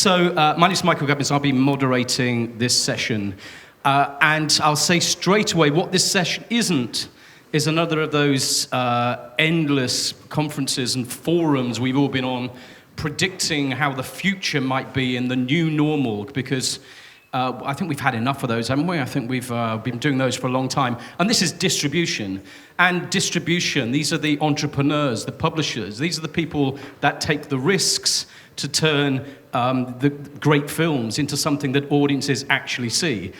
My name is Michael Gubbins. I'll be moderating this session. And I'll say straight away, what this session isn't is another of those endless conferences and forums we've all been on predicting how the future might be in the new normal, because I think we've had enough of those, haven't we? I think we've been doing those for a long time. And this is distribution. And distribution, these are the entrepreneurs, the publishers. These are the people that take the risks to turn the great films into something that audiences actually see.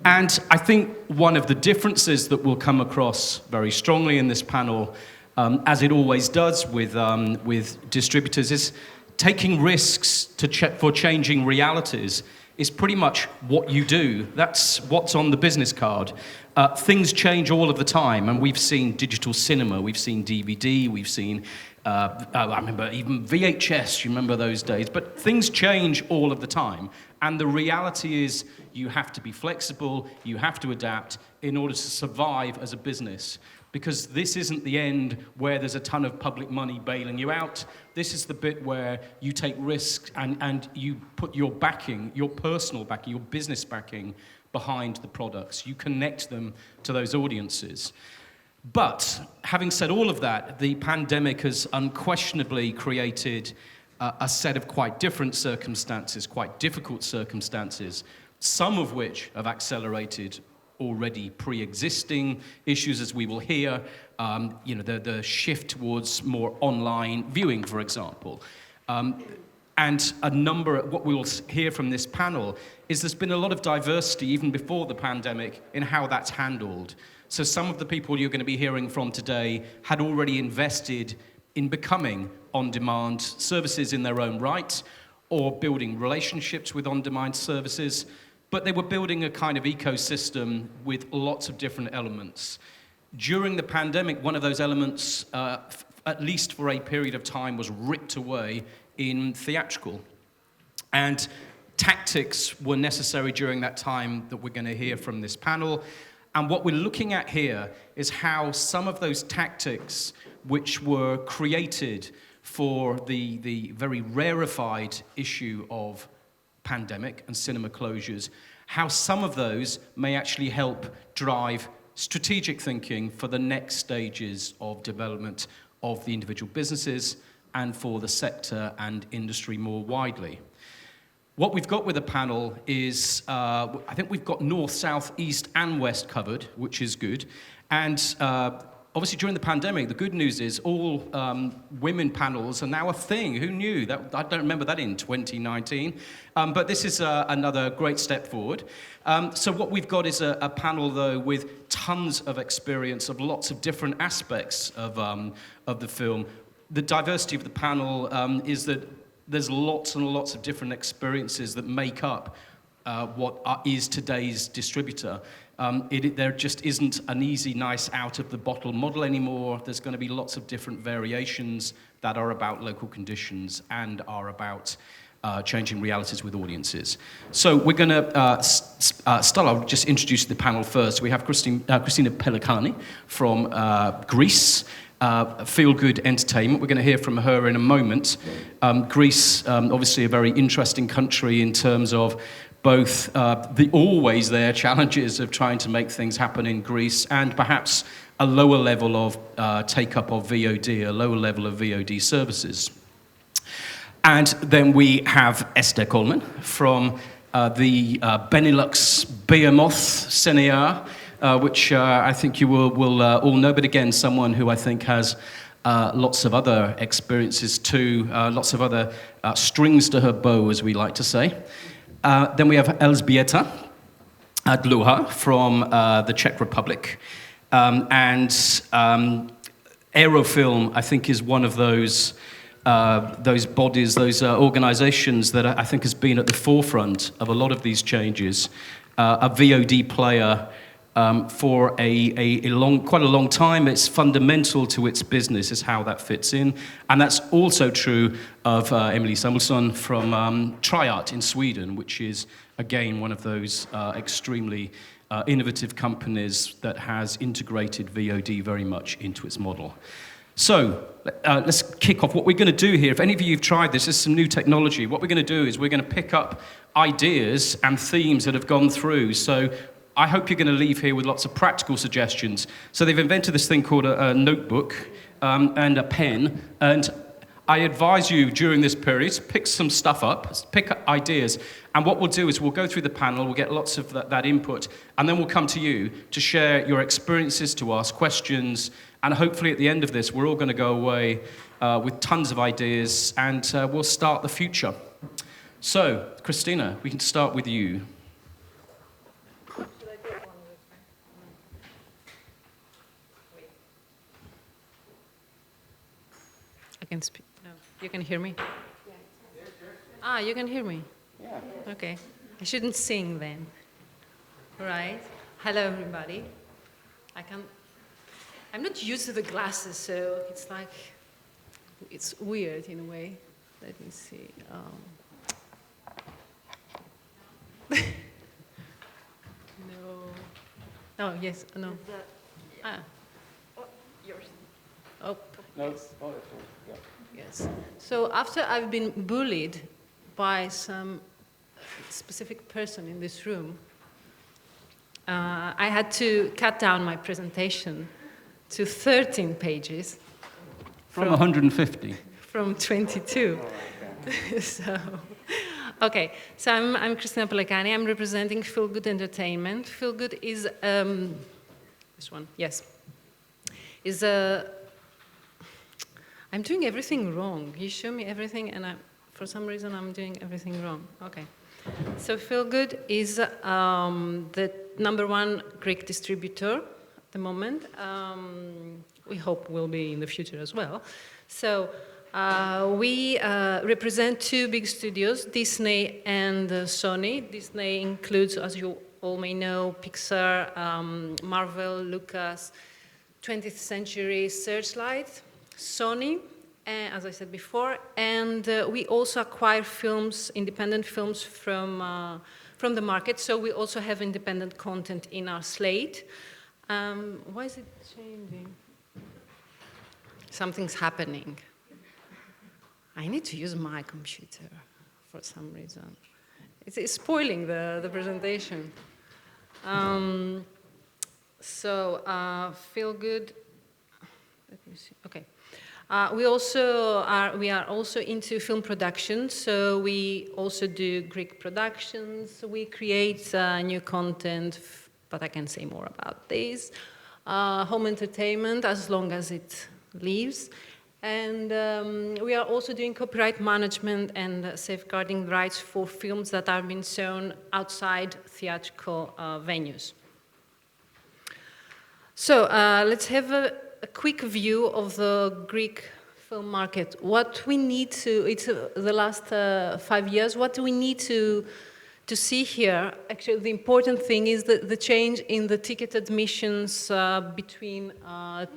And I think one of the differences that will come across very strongly in this panel, as it always does with distributors, is taking risks for changing realities is pretty much what you do. That's what's on the business card. Things change all of the time, and we've seen digital cinema, we've seen DVD, we've seen, I remember even VHS, you remember those days, but things change all of the time. And the reality is you have to be flexible, you have to adapt in order to survive as a business. Because this isn't the end where there's a ton of public money bailing you out. This is the bit where you take risks and you put your backing, your personal backing, your business backing behind the products. You connect them to those audiences. But having said all of that, the pandemic has unquestionably created a set of quite different circumstances, quite difficult circumstances, some of which have accelerated already pre-existing issues, as we will hear, the shift towards more online viewing, for example. And a number, what we will hear from this panel, is there's been a lot of diversity, even before the pandemic, in how that's handled. So some of the people you're going to be hearing from today had already invested in becoming on-demand services in their own right, or building relationships with on-demand services, but they were building a kind of ecosystem with lots of different elements. During the pandemic, one of those elements, at least for a period of time, was ripped away in theatrical. And tactics were necessary during that time that we're going to hear from this panel. And what we're looking at here is how some of those tactics, which were created for the very rarefied issue of pandemic and cinema closures, how some of those may actually help drive strategic thinking for the next stages of development of the individual businesses and for the sector and industry more widely. What we've got with the panel is, I think we've got north, south, east, and west covered, which is good. And obviously, during the pandemic, the good news is all women panels are now a thing. Who knew? I don't remember that in 2019. But this is another great step forward. So what we've got is a panel, though, with tons of experience of lots of different aspects of the film. The diversity of the panel is that there's lots and lots of different experiences that make up what is today's distributor. There just isn't an easy, nice, out-of-the-bottle model anymore. There's going to be lots of different variations that are about local conditions and are about changing realities with audiences. So we're going to start. I'll just introduce the panel first. We have Christina Pelikani from Greece, Feel-Good Entertainment. We're going to hear from her in a moment. Greece, obviously a very interesting country in terms of both the always there challenges of trying to make things happen in Greece and perhaps a lower level of take-up of VOD, a lower level of VOD services. And then we have Esther Coleman from the Benelux behemoth Cinear, which I think you will all know, but again, someone who I think has lots of other experiences too, lots of other strings to her bow, as we like to say. Then we have Elżbieta Dluha from the Czech Republic. And Aerofilm, I think, is one of those bodies, those organizations that I think has been at the forefront of a lot of these changes. A VOD player for quite a long time. It's fundamental to its business is how that fits in. And that's also true of Emily Samuelsson from Triart in Sweden, which is, again, one of those extremely innovative companies that has integrated VOD very much into its model. So, let's kick off. What we're going to do here, if any of you have tried this is some new technology. What we're going to do is we're going to pick up ideas and themes that have gone through. So, I hope you're going to leave here with lots of practical suggestions. So, they've invented this thing called a notebook and a pen. And I advise you during this period to pick some stuff up, pick up ideas. And what we'll do is we'll go through the panel, we'll get lots of that input, and then we'll come to you to share your experiences, to ask questions. And hopefully at the end of this, we're all going to go away with tons of ideas, and we'll start the future. So, Christina, we can start with you. Should I get one with me? Wait. I can speak. No, you can hear me? Ah, you can hear me? Yeah. Okay. I shouldn't sing then. Right. Hello, everybody. I'm not used to the glasses, so it's like, it's weird in a way. Let me see. No. Oh, yes, no. Ah. Oh, yours. Oh, No. yes. Yes. So after I've been bullied by some specific person in this room, I had to cut down my presentation to 13 pages. From 150. From 22. So, okay. So I'm Cristina Pellecani. I'm representing Feel Good Entertainment. Feel Good is this one. Yes. Is I'm doing everything wrong. You show me everything, and for some reason I'm doing everything wrong. Okay. So Feel Good is the #1 Greek distributor at the moment. We hope will be in the future as well. So we represent 2 big studios, Disney and Sony. Disney includes, as you all may know, Pixar, Marvel, Lucas, 20th Century Searchlight, Sony, as I said before, and we also acquire films, independent films from the market, so we also have independent content in our slate. Why is it changing? Something's happening. I need to use my computer for some reason. It's spoiling the presentation. Feel Good. Let me see. Okay. We are also into film production, so we also do Greek productions. We create new content, but I can say more about this. Home entertainment, as long as it lives. And we are also doing copyright management and safeguarding rights for films that are being shown outside theatrical venues. So let's have a quick view of the Greek film market. What we need to, it's the last 5 years, what do we need to see here? Actually, the important thing is the change in the ticket admissions between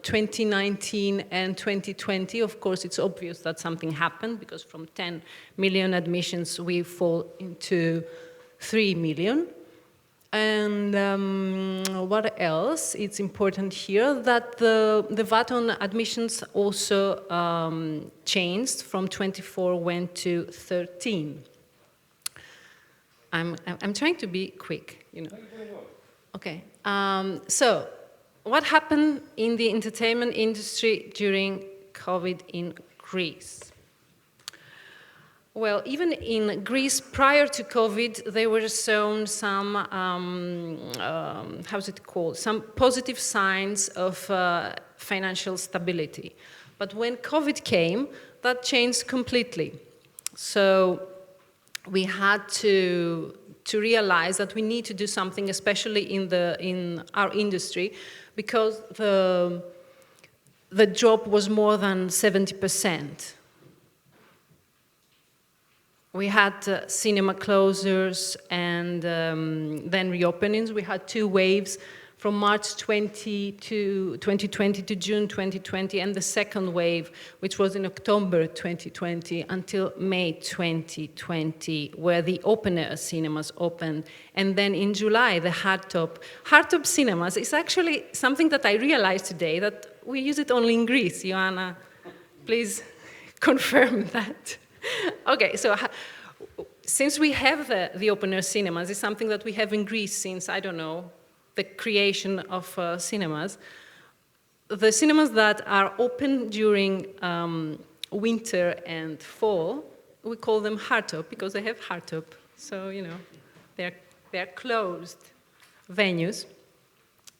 2019 and 2020. Of course, it's obvious that something happened because from 10 million admissions, we fall into 3 million. And what else? It's important here that the VAT on admissions also changed from 24 went to 13. I'm trying to be quick, you know. Okay. So, what happened in the entertainment industry during COVID in Greece? Well, even in Greece, prior to COVID, there were shown some, how's it called? Some positive signs of financial stability. But when COVID came, that changed completely. So we had to realize that we need to do something, especially in our industry, because the drop was more than 70%. We had cinema closures and then reopenings. We had 2 waves from March 2020 to June 2020, and the second wave, which was in October 2020 until May 2020, where the open-air cinemas opened. And then in July, the hardtop cinemas is actually something that I realized today, that we use it only in Greece. Ioanna, please confirm that. Okay, so since we have the open-air cinemas, it's something that we have in Greece since, I don't know, the creation of cinemas. The cinemas that are open during winter and fall, we call them hardtop because they have hardtop. So, you know, they're closed venues.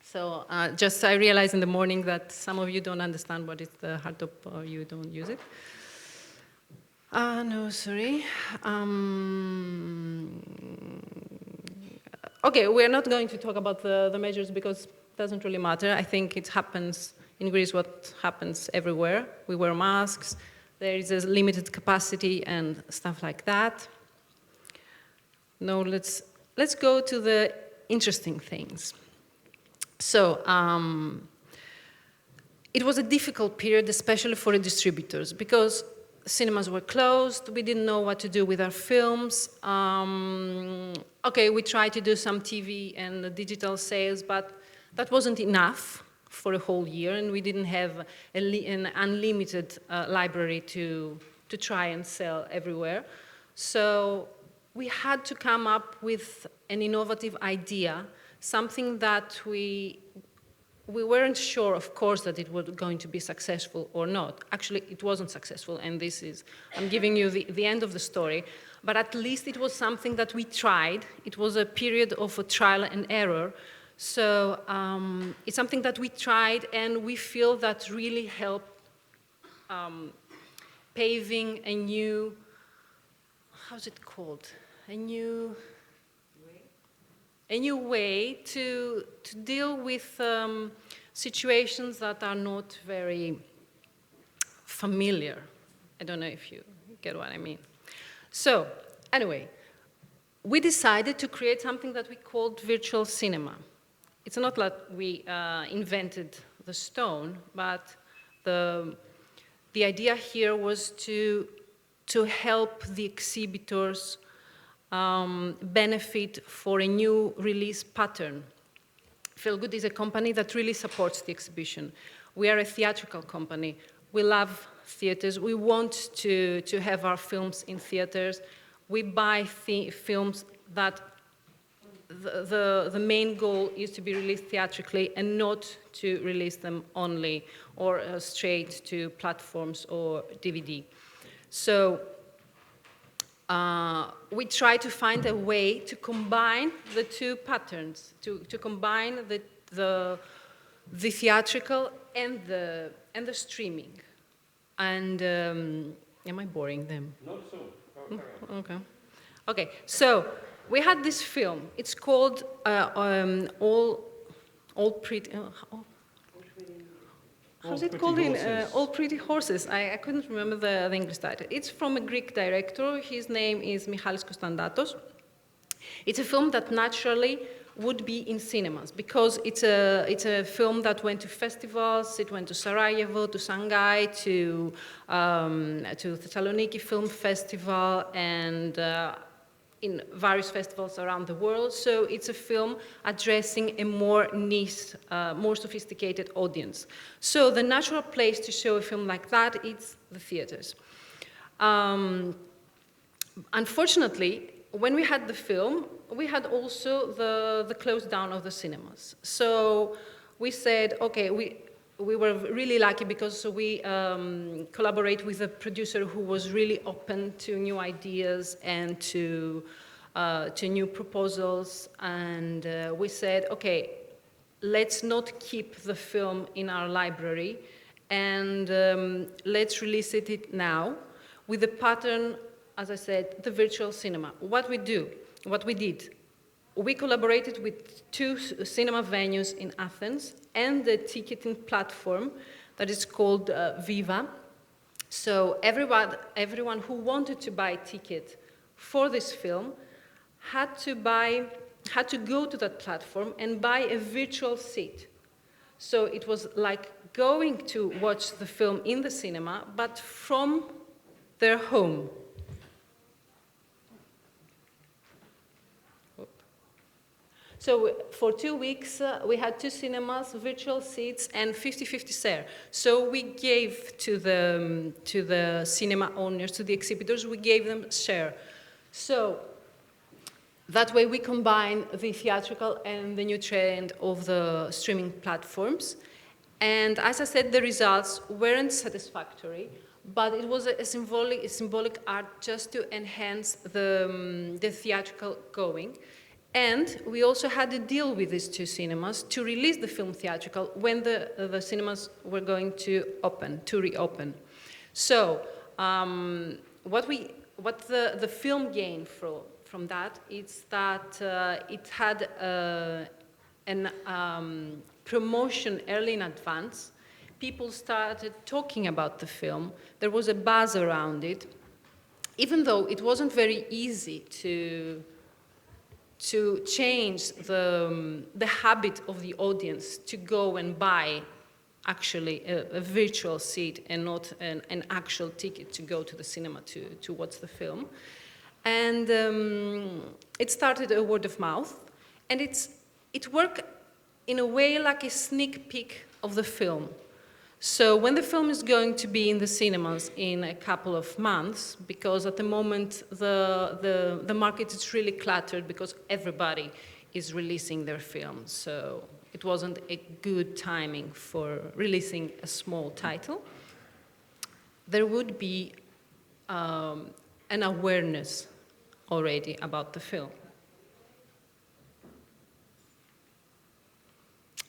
So just I realized in the morning that some of you don't understand what is the hardtop or you don't use it. No, sorry. Okay, we're not going to talk about the measures because it doesn't really matter. I think it happens in Greece what happens everywhere. We wear masks, there is a limited capacity and stuff like that. No, let's go to the interesting things. So, it was a difficult period, especially for the distributors, because cinemas were closed, we didn't know what to do with our films. Okay, we tried to do some TV and digital sales, but that wasn't enough for a whole year, and we didn't have an unlimited library to try and sell everywhere. So we had to come up with an innovative idea, something that we weren't sure, of course, that it was going to be successful or not. Actually, it wasn't successful, and this is, I'm giving you the end of the story, but at least it was something that we tried. It was a period of a trial and error. So it's something that we tried, and we feel that really helped paving a new, how's it called? A new way to deal with situations that are not very familiar. I don't know if you get what I mean. So, anyway, we decided to create something that we called virtual cinema. It's not like we invented the stone, but the idea here was to help the exhibitors benefit for a new release pattern. Feel Good is a company that really supports the exhibition. We are a theatrical company. We love theaters. We want to have our films in theaters. We buy films that the main goal is to be released theatrically and not to release them only or straight to platforms or DVD. So we try to find a way to combine the two patterns, to combine the theatrical and the streaming. And am I boring them? Not so. Okay. Okay. So we had this film. It's called All Pretty. How's it called in All Pretty Horses? I couldn't remember the English title. It's from a Greek director. His name is Michalis Konstantatos. It's a film that naturally would be in cinemas because it's a film that went to festivals. It went to Sarajevo, to Shanghai, to Thessaloniki Film Festival, and in various festivals around the world. So it's a film addressing a more niche, more sophisticated audience. So the natural place to show a film like that is the theaters. Unfortunately, when we had the film, we had also the close down of the cinemas. So we said, okay, we were really lucky because we collaborate with a producer who was really open to new ideas and to new proposals. And we said, okay, let's not keep the film in our library and let's release it now with the pattern, as I said, the virtual cinema. What we did, we collaborated with 2 cinema venues in Athens and the ticketing platform that is called Viva. So everyone who wanted to buy a ticket for this film had had to go to that platform and buy a virtual seat. So it was like going to watch the film in the cinema, but from their home. So for 2 weeks, we had 2 cinemas, virtual seats, and 50-50 share. So we gave to the cinema owners, to the exhibitors, we gave them share. So that way we combine the theatrical and the new trend of the streaming platforms. And as I said, the results weren't satisfactory, but it was a symbolic art just to enhance the theatrical going. And we also had a deal with these 2 cinemas to release the film theatrical when the cinemas were going to reopen. So what the film gained from that is that it had an promotion early in advance. People started talking about the film. There was a buzz around it, even though it wasn't very easy to change the habit of the audience to go and buy actually a virtual seat and not an actual ticket to go to the cinema to watch the film. And it started a word of mouth, and it worked in a way like a sneak peek of the film. So when the film is going to be in the cinemas in a couple of months, because at the moment the market is really cluttered because everybody is releasing their films, so it wasn't a good timing for releasing a small title, there would be an awareness already about the film.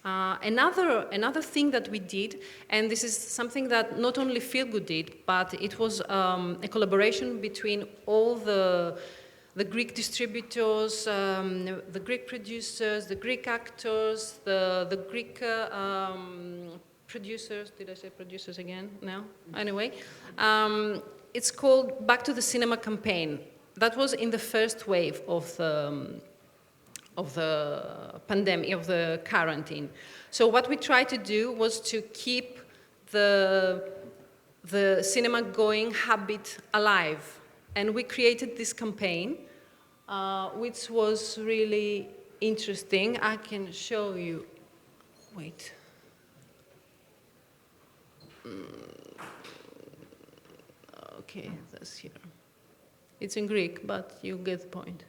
Another thing that we did, and this is something that not only Feel Good did, but it was a collaboration between all the Greek distributors, the Greek producers, the Greek actors, the Greek producers. Did I say producers again? No? Anyway, it's called Back to the Cinema campaign. That was in the first wave of the pandemic, of the quarantine. So what we tried to do was to keep the cinema going habit alive. And we created this campaign, which was really interesting. I can show you, wait. Okay, that's here. It's in Greek, but you get the point.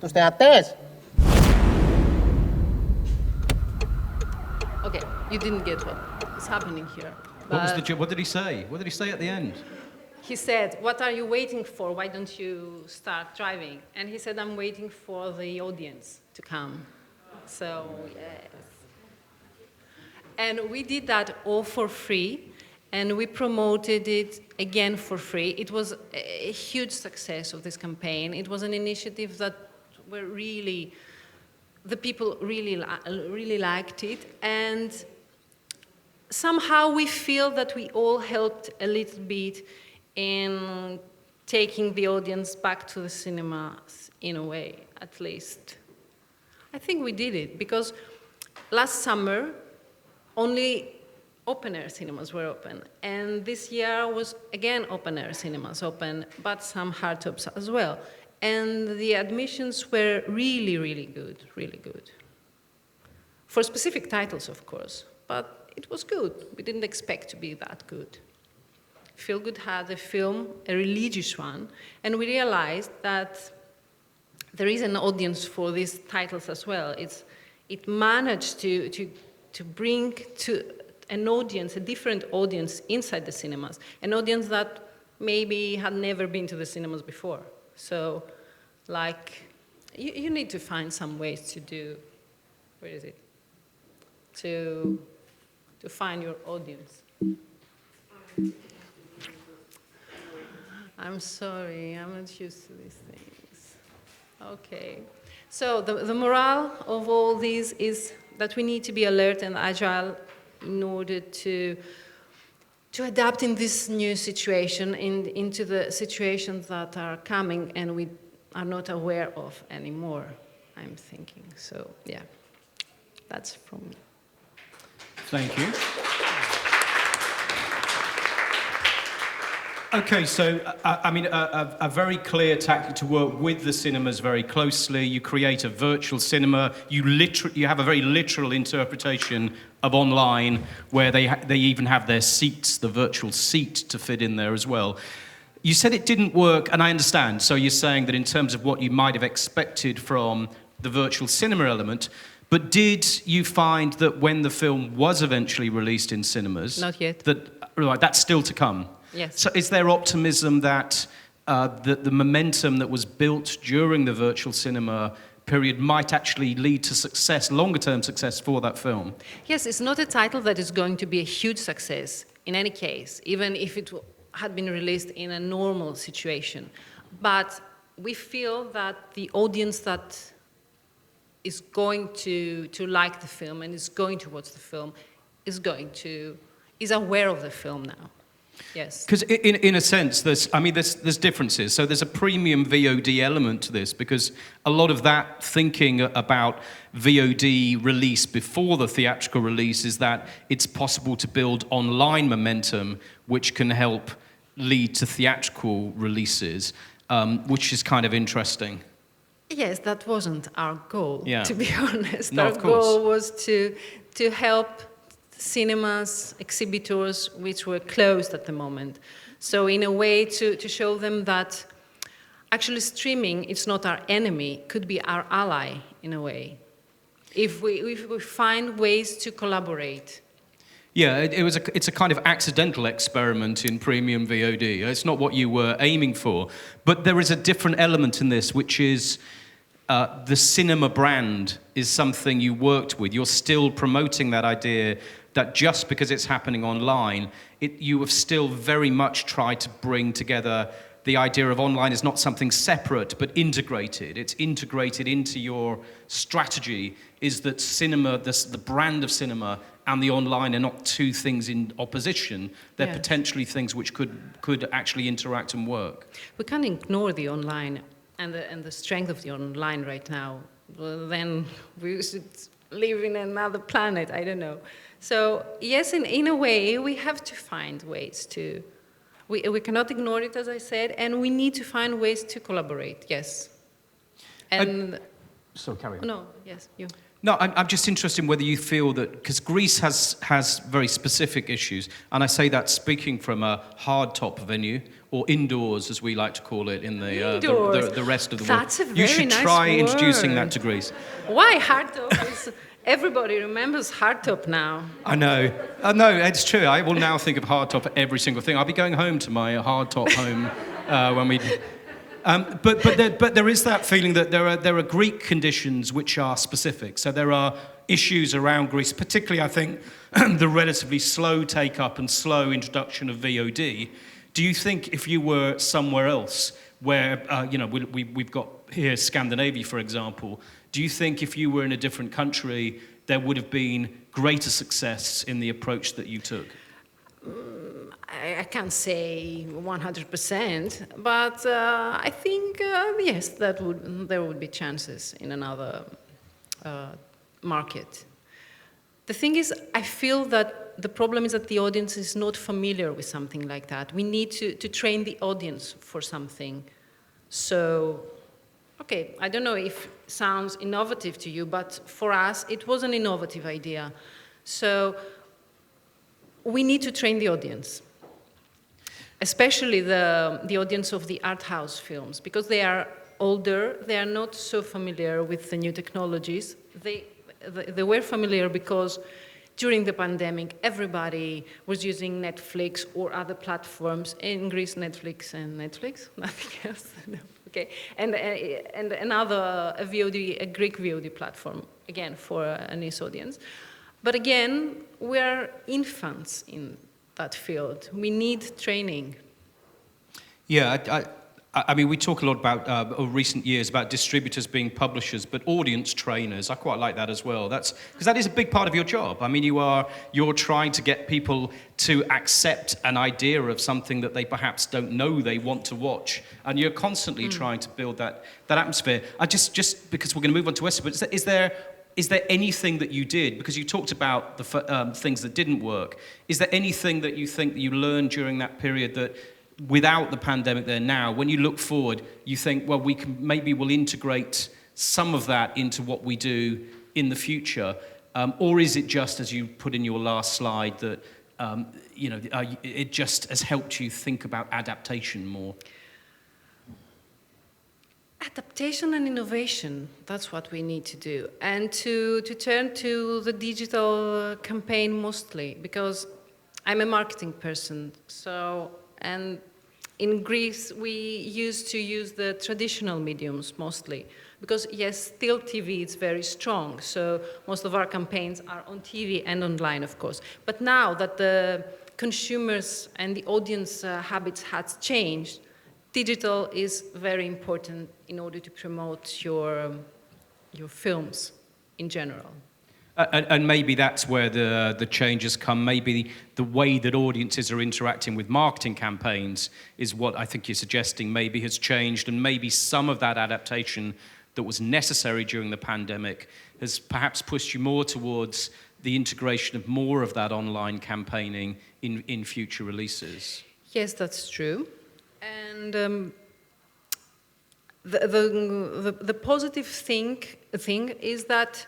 Τους θεατές. Okay, you didn't get what is happening here. What did he say? What did he say at the end? He said, "What are you waiting for? Why don't you start driving?" And he said, "I'm waiting for the audience to come." So, yes. And we did that all for free, and we promoted it again for free. It was a huge success of this campaign. It was an initiative that the people really liked it, and somehow we feel that we all helped a little bit in taking the audience back to the cinemas in a way, at least. I think we did it, because last summer, only open-air cinemas were open, and this year was, again, open-air cinemas open, but some hardtops as well. And the admissions were really, really good, really good. For specific titles, of course, but it was good. We didn't expect to be that good. Feel Good had a film, a religious one, and we realized that there is an audience for these titles as well. It managed to bring an audience, a different audience inside the cinemas, an audience that maybe had never been to the cinemas before. So, like, you need to find some ways to do, where is it? To find your audience. I'm sorry, I'm not used to these things. Okay. So the morale of all these is that we need to be alert and agile in order to adapt in this new situation, into the situations that are coming and we are not aware of anymore, I'm thinking. So, yeah, that's from me. Thank you. Okay, so I mean, a very clear tactic to work with the cinemas very closely. You create a virtual cinema. You have a very literal interpretation of online, where they even have their seats, the virtual seat, to fit in there as well. You said it didn't work, and I understand. So you're saying that in terms of what you might have expected from the virtual cinema element. But did you find that when the film was eventually released in cinemas... Not yet. That's still to come? Yes. So is there optimism that the momentum that was built during the virtual cinema period might actually lead to success, longer-term success for that film? Yes, it's not a title that is going to be a huge success in any case, even if it had been released in a normal situation. But we feel that the audience that is going to like the film and is going to watch the film is aware of the film now. Yes. Because in a sense, there's differences. So there's a premium VOD element to this, because a lot of that thinking about VOD release before the theatrical release is that it's possible to build online momentum, which can help lead to theatrical releases, which is kind of interesting. Yes, that wasn't our goal, to be honest. No, our of course. goal was to help cinemas, exhibitors, which were closed at the moment. So in a way to show them that actually streaming, it's not our enemy, could be our ally in a way. If we find ways to collaborate. Yeah, it's a kind of accidental experiment in premium VOD. It's not what you were aiming for. But there is a different element in this, which is the cinema brand is something you worked with. You're still promoting that idea that just because it's happening online, you have still very much tried to bring together the idea of online is not something separate, but integrated. It's integrated into your strategy, is that cinema, the brand of cinema, and the online are not two things in opposition. They're potentially things which could actually interact and work. We can't ignore the online and the strength of the online right now. Well, then we should live in another planet, I don't know. So yes, in a way, we have to find ways to... We cannot ignore it, as I said, and we need to find ways to collaborate, yes. And... So carry on. No, yes, you. No, I'm just interested in whether you feel that, because Greece has very specific issues, and I say that speaking from a hardtop venue, or indoors, as we like to call it in the rest of the world. That's a very You should nice try word. Introducing that to Greece. Why hardtop? Everybody remembers hardtop now. I know, it's true. I will now think of hardtop at every single thing. I'll be going home to my hardtop home when we... But there is that feeling that there are Greek conditions which are specific. So there are issues around Greece, particularly I think the relatively slow take-up and slow introduction of VOD. Do you think if you were somewhere else, where we've got here Scandinavia, for example, do you think if you were in a different country, there would have been greater success in the approach that you took? I can't say 100%, but I think, yes, there would be chances in another market. The thing is, I feel that the problem is that the audience is not familiar with something like that. We need to train the audience for something. So, okay, I don't know if it sounds innovative to you, but for us, it was an innovative idea. So, we need to train the audience, especially the audience of the art house films, because they are older, they are not so familiar with the new technologies. They were familiar because during the pandemic, everybody was using Netflix or other platforms. In Greece, Netflix, nothing else. No. Okay, and another a Greek VOD platform, again, for a niche audience. But again, we're infants in that field. We need training. Yeah, I mean, we talk a lot about, over recent years, about distributors being publishers, but audience trainers. I quite like that as well. Because that is a big part of your job. I mean, you're trying to get people to accept an idea of something that they perhaps don't know they want to watch, and you're constantly trying to build that atmosphere. I just because we're going to move on to Esther, but is there anything that you did, because you talked about the things that didn't work, is there anything that you think that you learned during that period that, without the pandemic there now, when you look forward, you think, well, we'll integrate some of that into what we do in the future? Or is it just, as you put in your last slide, that it just has helped you think about adaptation more? Adaptation and innovation, that's what we need to do. And to turn to the digital campaign mostly, because I'm a marketing person, and in Greece, we used to use the traditional mediums mostly, because yes, still TV is very strong, so most of our campaigns are on TV and online, of course. But now that the consumers and the audience habits has changed, digital is very important in order to promote your films in general. And maybe that's where the changes come. Maybe the way that audiences are interacting with marketing campaigns is what I think you're suggesting maybe has changed, and maybe some of that adaptation that was necessary during the pandemic has perhaps pushed you more towards the integration of more of that online campaigning in future releases. Yes, that's true. And the positive thing is that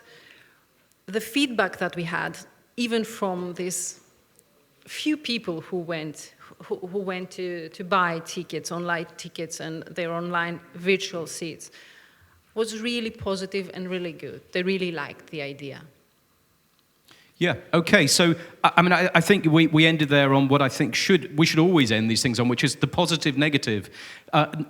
the feedback that we had, even from these few people who went to buy tickets, online tickets, and their online virtual seats, was really positive and really good. They really liked the idea. Yeah, okay, so I mean, I think we ended there on what I think we should always end these things on, which is the positive, negative.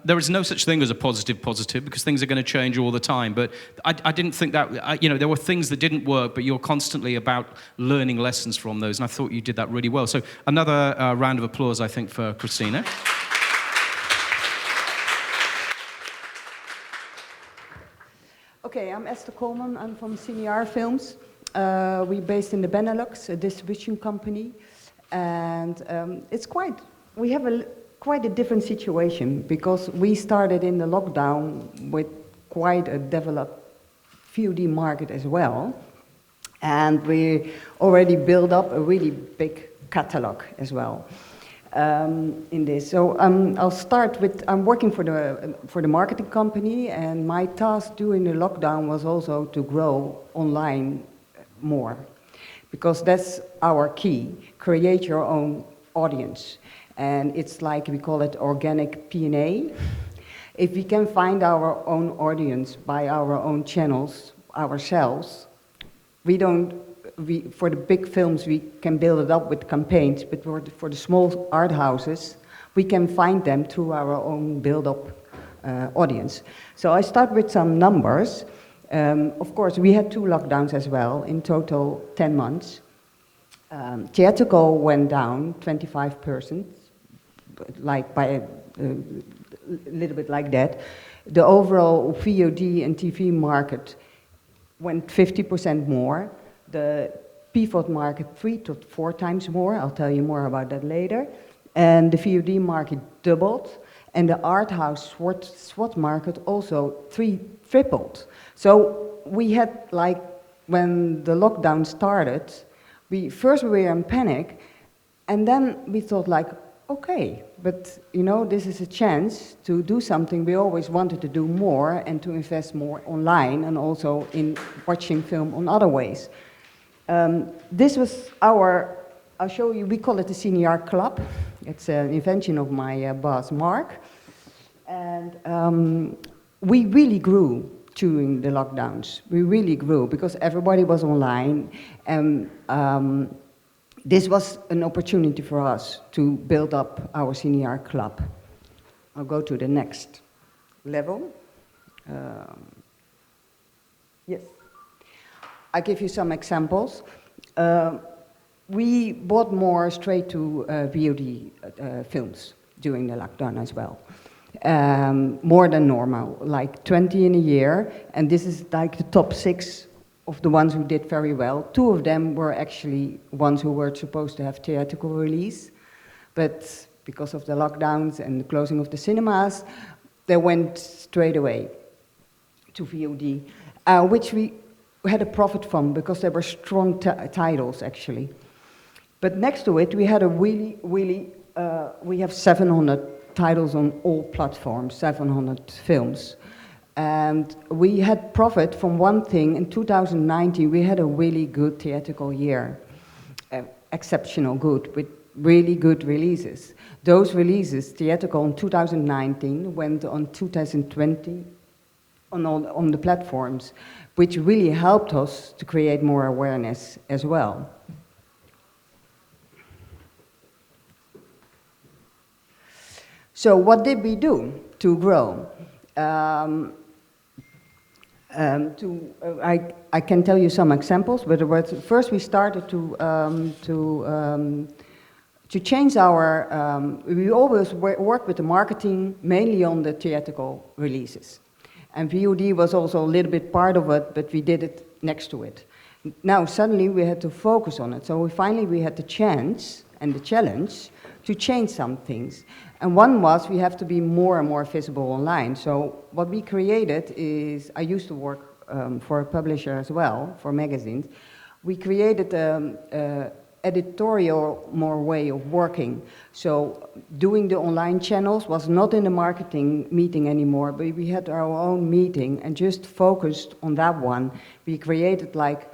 There is no such thing as a positive, because things are going to change all the time, but I didn't think that, there were things that didn't work, but you're constantly about learning lessons from those, and I thought you did that really well. So another round of applause, I think, for Christina. Okay, I'm Esther Coleman, I'm from Aerofilms. We're based in the Benelux, a distribution company, and we have quite a different situation, because we started in the lockdown with quite a developed VOD market as well, and we already built up a really big catalog as well in this. So I'll start with, I'm working for the marketing company, and my task during the lockdown was also to grow online more, because that's our key. Create your own audience, and it's like we call it organic P&A. If we can find our own audience by our own channels ourselves, for the big films we can build it up with campaigns, but for the small art houses we can find them through our own build-up audience. So I start with some numbers. Of course, we had 2 lockdowns as well, in total 10 months. Theatrical went down 25%, like by a little bit like that. The overall VOD and TV market went 50% more. The PVOD market 3 to 4 times more. I'll tell you more about that later. And the VOD market doubled, and the art house SWAT market also tripled. So we had, like, when the lockdown started, we were in panic, and then we thought, like, okay, but this is a chance to do something we always wanted to do more, and to invest more online, and also in watching film on other ways. This was I'll show you, we call it the Senior Club. It's an invention of my boss, Mark. And we really grew during the lockdowns. We really grew because everybody was online, and this was an opportunity for us to build up our senior club. I'll go to the next level. Yes. I give you some examples. We bought more straight-to VOD films during the lockdown as well. More than normal, like 20 in a year, and this is like the top 6 of the ones who did very well. 2 of them were actually ones who were supposed to have theatrical release, but because of the lockdowns and the closing of the cinemas, they went straight away to VOD, which we had a profit from because they were strong titles actually. But next to it, we had a really, we have 700 titles on all platforms, 700 films. And we had profit from one thing. In 2019, we had a really good theatrical year, exceptional good, with really good releases. Those releases, theatrical in 2019, went on 2020 on the platforms, which really helped us to create more awareness as well. So what did we do to grow? I can tell you some examples, but first we started to change our, we always work with the marketing mainly on the theatrical releases. And VOD was also a little bit part of it, but we did it next to it. Now suddenly we had to focus on it, so we had the chance and the challenge to change some things. And one was we have to be more and more visible online. So what we created is, I used to work for a publisher as well, for magazines. We created an editorial more way of working. So doing the online channels was not in the marketing meeting anymore, but we had our own meeting and just focused on that one. We created like,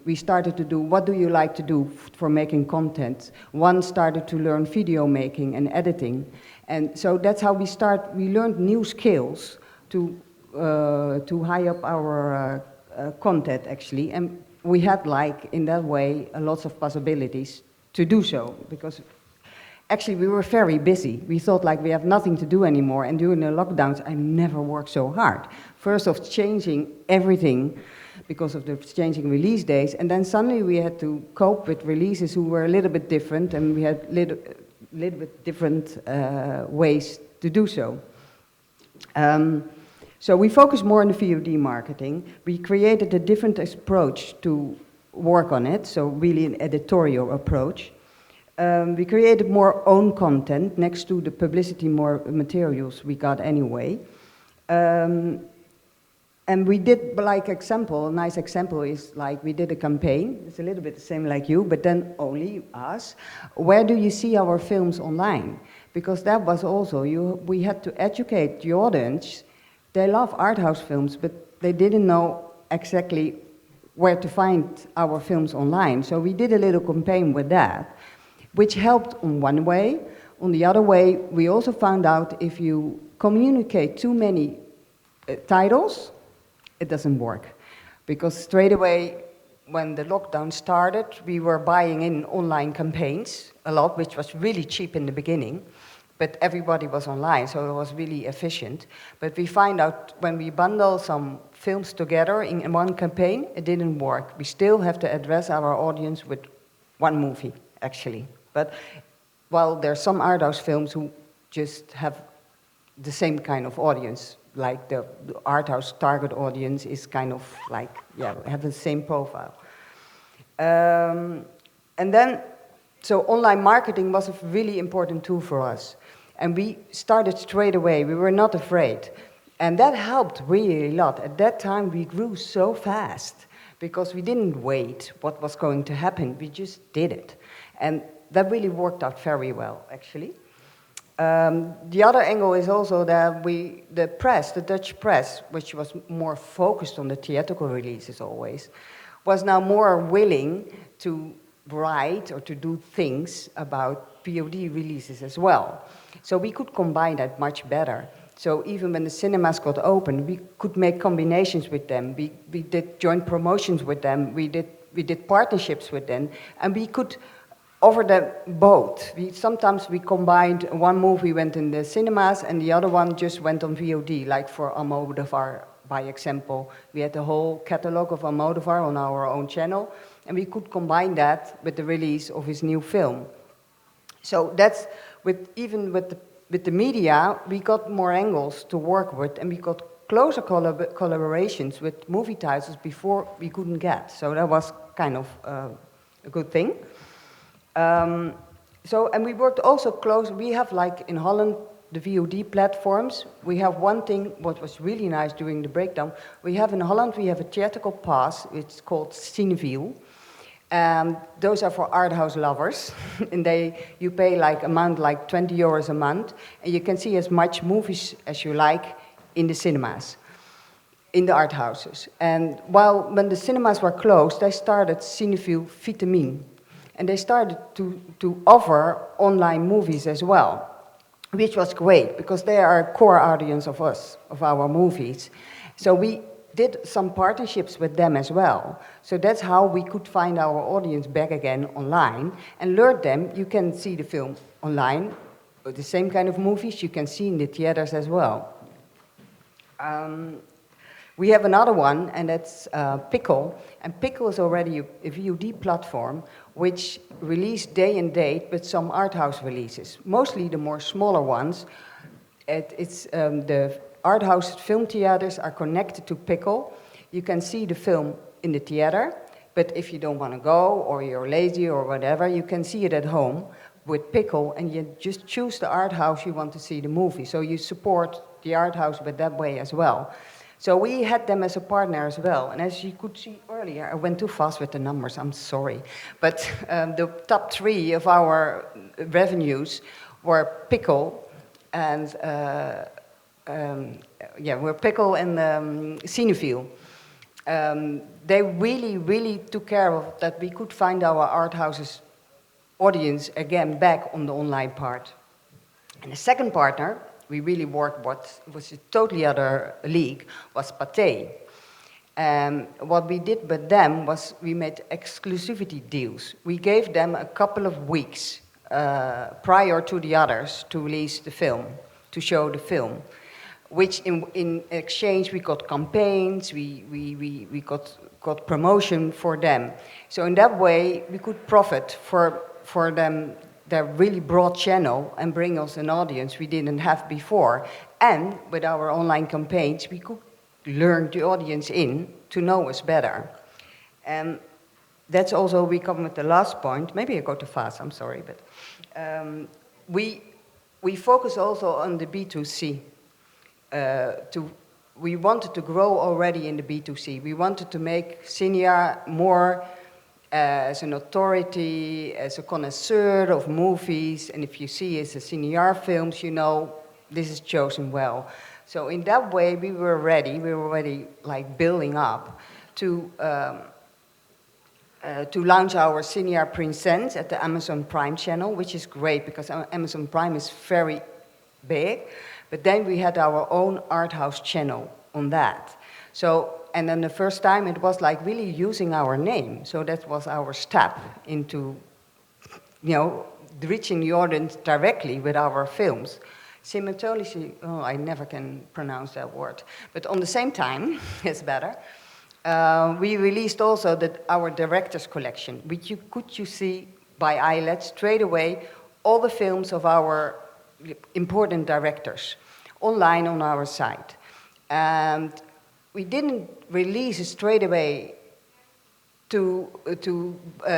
we started to do, what do you like to do for making content? One started to learn video making and editing. And so that's how we learned new skills to high up our content actually. And we had like, in that way, lots of possibilities to do so, because actually we were very busy. We thought like we have nothing to do anymore, and during the lockdowns I never worked so hard. First of changing everything because of the changing release days, and then suddenly we had to cope with releases who were a little bit different, and we had little bit different ways to do so. So we focused more on the VOD marketing. We created a different approach to work on it, so really an editorial approach. We created more own content next to the publicity, more materials we got anyway. And we did, like a nice example is like we did a campaign. It's a little bit the same like you, but then only us. Where do you see our films online? Because that was also, we had to educate the audience. They love art house films, but they didn't know exactly where to find our films online. So we did a little campaign with that, which helped on one way. On the other way, we also found out if you communicate too many titles, it doesn't work. Because straight away, when the lockdown started, we were buying in online campaigns a lot, which was really cheap in the beginning. But everybody was online, so it was really efficient. But we find out when we bundle some films together in one campaign, it didn't work. We still have to address our audience with one movie, actually. But while there are some art house films who just have the same kind of audience, like the art house target audience is kind of like, yeah, have the same profile. And then, so online marketing was a really important tool for us. And we started straight away. We were not afraid. And that helped really a lot. At that time, we grew so fast because we didn't wait what was going to happen. We just did it. And that really worked out very well, actually. The other angle is also that the press, the Dutch press, which was more focused on the theatrical releases always, was now more willing to write or to do things about VOD releases as well. So we could combine that much better. So even when the cinemas got open, we could make combinations with them. We did joint promotions with them. We did partnerships with them, and we could offer them both. Sometimes we combined one movie went in the cinemas and the other one just went on VOD, like for Almodovar, by example. We had the whole catalog of Almodovar on our own channel, and we could combine that with the release of his new film. So that's even with the media, we got more angles to work with, and we got closer collaborations with movie titles before we couldn't get. So that was kind of a good thing. And we worked also close. We have, like in Holland, the VOD platforms. We have one thing, what was really nice during the breakdown. In Holland, we have a theatrical pass. It's called Cineville. Those are for art house lovers. And you pay like amount like 20 euros a month. And you can see as much movies as you like in the cinemas, in the art houses. And when the cinemas were closed, they started Cineville Vitamine. And they started to offer online movies as well, which was great because they are a core audience of our movies. So we did some partnerships with them as well. So that's how we could find our audience back again online and learn them. You can see the film online, but the same kind of movies you can see in the theaters as well. We have another one, and that's Pickle. And Pickle is already a VOD platform which released day and date with some art house releases, mostly the more smaller ones. The art house film theaters are connected to Pickle. You can see the film in the theater, but if you don't want to go or you're lazy or whatever, you can see it at home with Pickle, and you just choose the art house you want to see the movie. So you support the art house with that way as well. So we had them as a partner as well. And as you could see earlier, I went too fast with the numbers, I'm sorry. But the top 3 of our revenues were Pickle and Pickle and Cineville. They really, really took care of that we could find our art houses audience again back on the online part. And the second partner we really worked what was a totally other league, was Pathé. What we did with them was we made exclusivity deals. We gave them a couple of weeks prior to the others to release the film, to show the film, which in exchange we got campaigns, we got promotion for them. So in that way we could profit for them, their really broad channel, and bring us an audience we didn't have before. And with our online campaigns, we could lure the audience to know us better. And that's also, we come with the last point. Maybe I go too fast, I'm sorry, but we focus also on the B2C. We wanted to grow already in the B2C. We wanted to make Cinear more as an authority, as a connoisseur of movies, and if you see as a Cinear films, you know this is chosen well. So in that way, we were already like building up to launch our Cinear Presents at the Amazon Prime channel, which is great because Amazon Prime is very big, but then we had our own art house channel on that. So, and then the first time it was like really using our name. So that was our step into, reaching the audience directly with our films. Simultaneously, I never can pronounce that word. But on the same time, it's better, we released also our director's collection, which you see by eyelets straight away, all the films of our important directors online on our site. And we didn't release it straight away to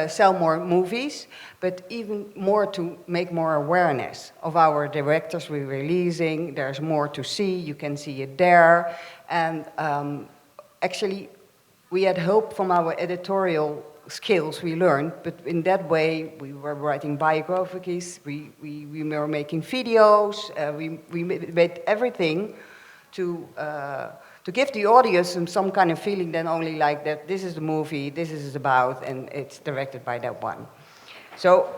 sell more movies, but even more to make more awareness of our directors we're releasing. There's more to see, you can see it there. And actually, we had help from our editorial skills we learned, but in that way, we were writing biographies, we were making videos, we made everything to give the audience some kind of feeling than only like that this is the movie, this is about, and it's directed by that one. So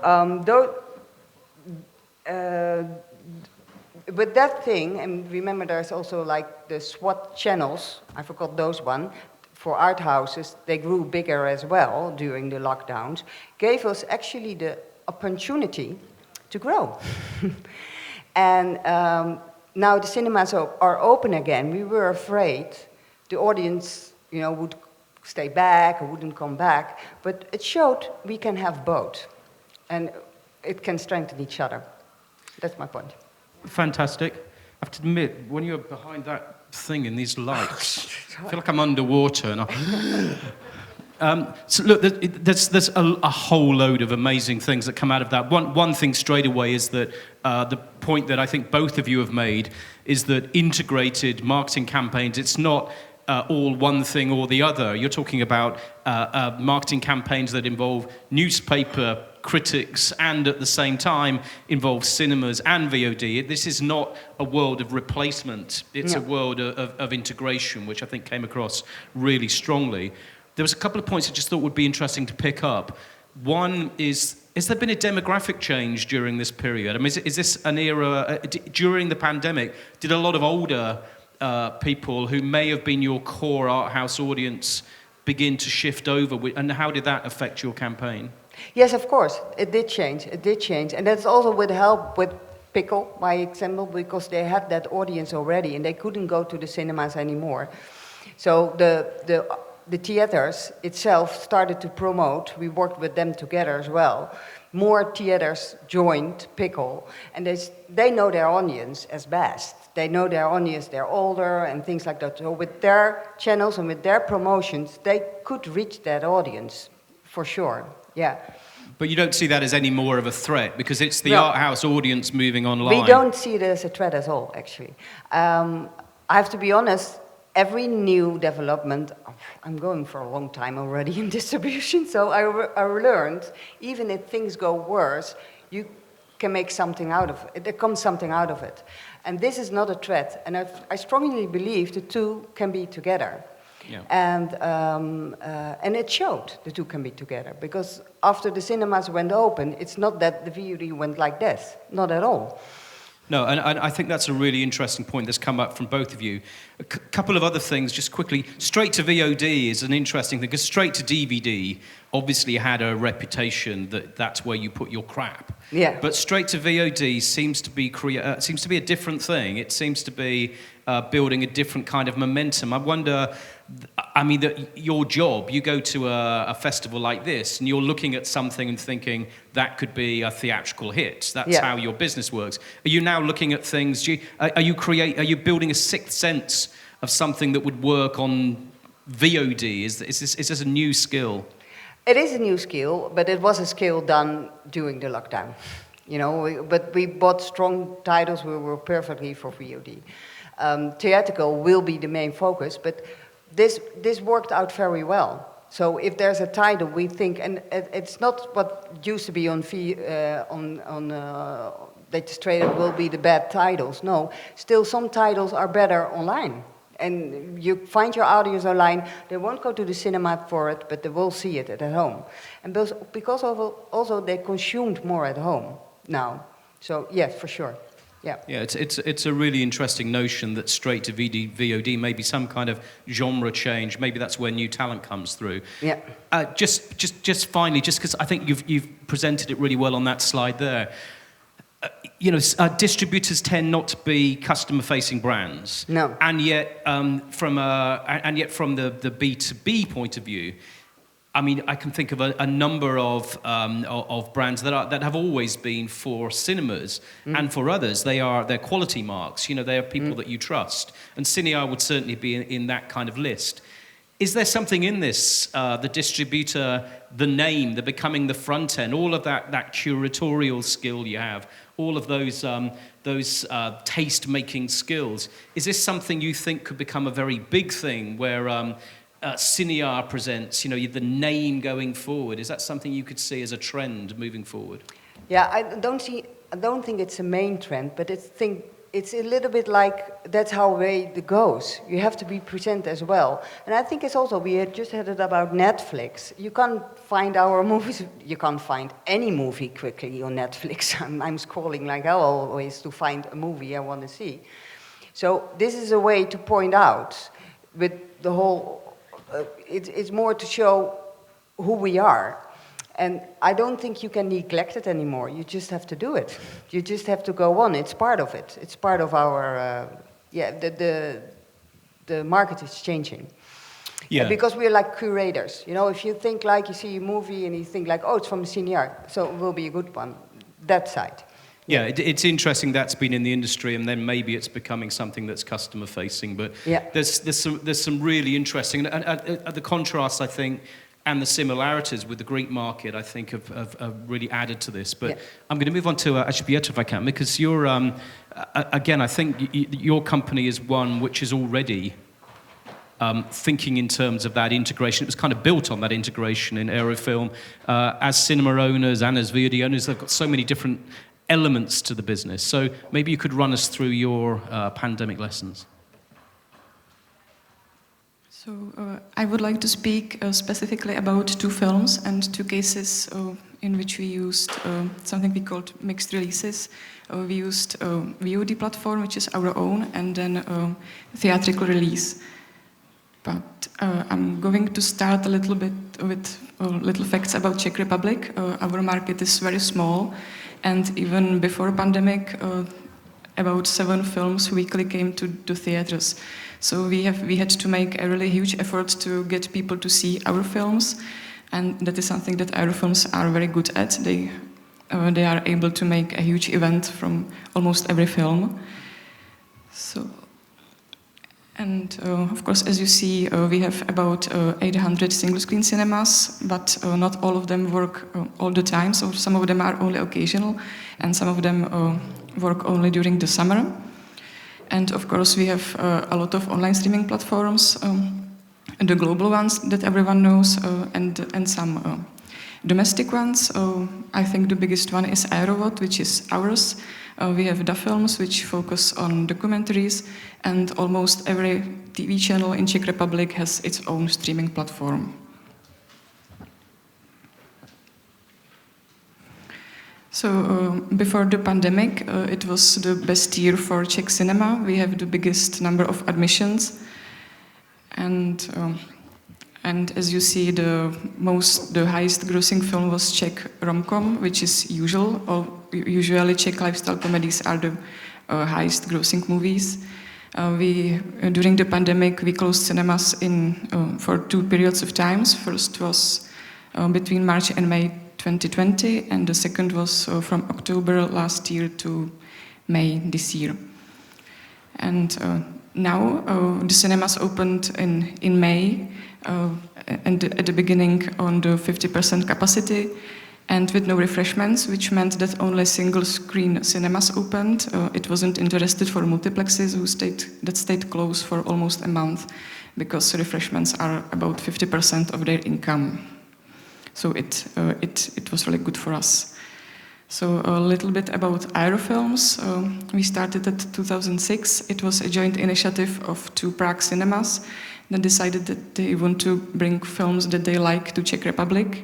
with that thing, and remember there's also like the SWAT channels, I forgot those one, for art houses, they grew bigger as well during the lockdowns, gave us actually the opportunity to grow. And now the cinemas are open again. We were afraid the audience, would stay back or wouldn't come back, but it showed we can have both, and it can strengthen each other. That's my point. Fantastic. I have to admit, when you're behind that thing in these lights, I feel like I'm underwater. And so look, there's a whole load of amazing things that come out of that. One thing straight away is that the point that I think both of you have made is that integrated marketing campaigns, it's not all one thing or the other. You're talking about marketing campaigns that involve newspaper critics and at the same time involve cinemas and VOD. This is not a world of replacement. It's a world of integration, which I think came across really strongly. There was a couple of points I just thought would be interesting to pick up. One is there been a demographic change during this period? I mean, is this an era, during the pandemic, did a lot of older people who may have been your core art house audience begin to shift over? And how did that affect your campaign? Yes, of course, it did change. And that's also with help with Pickle, my example, because they had that audience already and they couldn't go to the cinemas anymore. So the theaters itself started to promote. We worked with them together as well. More theaters joined Pickle, and they know their audience as best. They know their audience, they're older and things like that. So with their channels and with their promotions, they could reach that audience, for sure, yeah. But you don't see that as any more of a threat, because it's the art house audience moving online. We don't see it as a threat at all, actually. I have to be honest, every new development, I'm going for a long time already in distribution, so I learned, even if things go worse, you can make something out of it. There comes something out of it. And this is not a threat. And I strongly believe the two can be together. Yeah. And it showed the two can be together. Because after the cinemas went open, it's not that the VOD went like this. Not at all. No, and I think that's a really interesting point that's come up from both of you. A couple of other things, just quickly. Straight to VOD is an interesting thing, because straight to DVD obviously had a reputation that that's where you put your crap. Yeah. But straight to VOD seems to be a different thing. It seems to be building a different kind of momentum. I wonder, I mean, that your job, you go to a festival like this and you're looking at something and thinking that could be a theatrical hit. That's how your business works. Are you now looking at things, are you building a sixth sense of something that would work on VOD? Is this a new skill? It is a new skill, but it was a skill done during the lockdown. But we bought strong titles we were perfectly for VOD. Theatrical will be the main focus, but this worked out very well. So if there's a title we think, and it's not what used to be on Adaptarse will be the bad titles. No, still some titles are better online. And you find your audience online, they won't go to the cinema for it, but they will see it at home. And because also they consumed more at home now. So yes, for sure. Yeah. Yeah, it's a really interesting notion that straight to VOD may be some kind of genre change. Maybe that's where new talent comes through. Yeah. Just finally, just because I think you've presented it really well on that slide there. Distributors tend not to be customer-facing brands. No. And yet, from the B2B point of view, I mean, I can think of a number of brands that have always been for cinemas and for others. They're quality marks. They are people that you trust, and Cinear would certainly be in that kind of list. Is there something in this, the distributor, the name, the becoming the front end, all of that curatorial skill you have, all of those taste-making skills? Is this something you think could become a very big thing where Cinear presents, the name going forward? Is that something you could see as a trend moving forward? Yeah, I don't think it's a main trend, but it's a little bit like that's how it goes. You have to be present as well. And I think it's also, we had just had it about Netflix. You can't find our movies, you can't find any movie quickly on Netflix. I'm scrolling like hell always to find a movie I want to see. So this is a way to point out with the whole, it's more to show who we are. And I don't think you can neglect it anymore. You just have to do it. You just have to go on. It's part of it. It's part of our, the market is changing. Yeah. Because we're like curators. You know, if you think like you see a movie and you think like, oh, it's from the cinear, so it will be a good one. That side. Yeah, it's interesting that's been in the industry, and then maybe it's becoming something that's customer facing. But yeah. there's some really interesting, and the contrast, I think, and the similarities with the Greek market, I think, have really added to this. But I'm going to move on to Egitea, if I can, because you're, again, I think your company is one which is already thinking in terms of that integration. It was kind of built on that integration in Aerofilm. As cinema owners and as VOD owners, they've got so many different elements to the business. So maybe you could run us through your pandemic lessons. So I would like to speak specifically about 2 films and 2 cases in which we used something we called mixed releases. We used a VOD platform, which is our own, and then theatrical release. But I'm going to start a little bit with little facts about Czech Republic. Our market is very small, and even before pandemic, about 7 films weekly came to the theaters. So we had to make a really huge effort to get people to see our films, and that is something that Aerofilms are very good at. They are able to make a huge event from almost every film. So, and of course, as you see, we have about 800 single-screen cinemas, but not all of them work all the time. So some of them are only occasional, and some of them work only during the summer. And of course, we have a lot of online streaming platforms, the global ones that everyone knows, and some domestic ones. I think the biggest one is Aerofilms, which is ours. We have Adaptarse, which focus on documentaries, and almost every TV channel in Czech Republic has its own streaming platform. So before the pandemic, it was the best year for Czech cinema. We have the biggest number of admissions, and as you see, the highest grossing film was Czech rom-com, which is usual. Usually Czech lifestyle comedies are the highest grossing movies. During the pandemic, we closed cinemas for 2 periods of times. First was between March and May 2020, and the second was from October last year to May this year. And now the cinemas opened in May, and at the beginning on the 50% capacity, and with no refreshments, which meant that only single-screen cinemas opened. It wasn't interested for multiplexes that stayed closed for almost a month, because refreshments are about 50% of their income. So it was really good for us. So a little bit about Aerofilms. We started in 2006. It was a joint initiative of 2 Prague cinemas that decided that they want to bring films that they like to Czech Republic.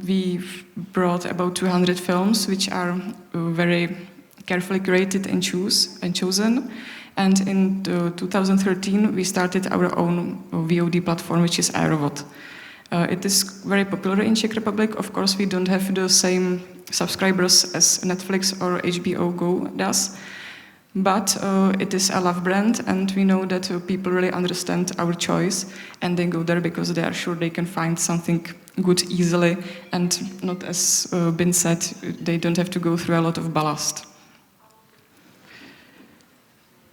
We brought about 200 films, which are very carefully curated and chosen. And in 2013, we started our own VOD platform, which is Aerofilms. It is very popular in Czech Republic. Of course, we don't have the same subscribers as Netflix or HBO Go does, but it is a love brand, and we know that people really understand our choice, and they go there because they are sure they can find something good easily, and not, as been said, they don't have to go through a lot of ballast.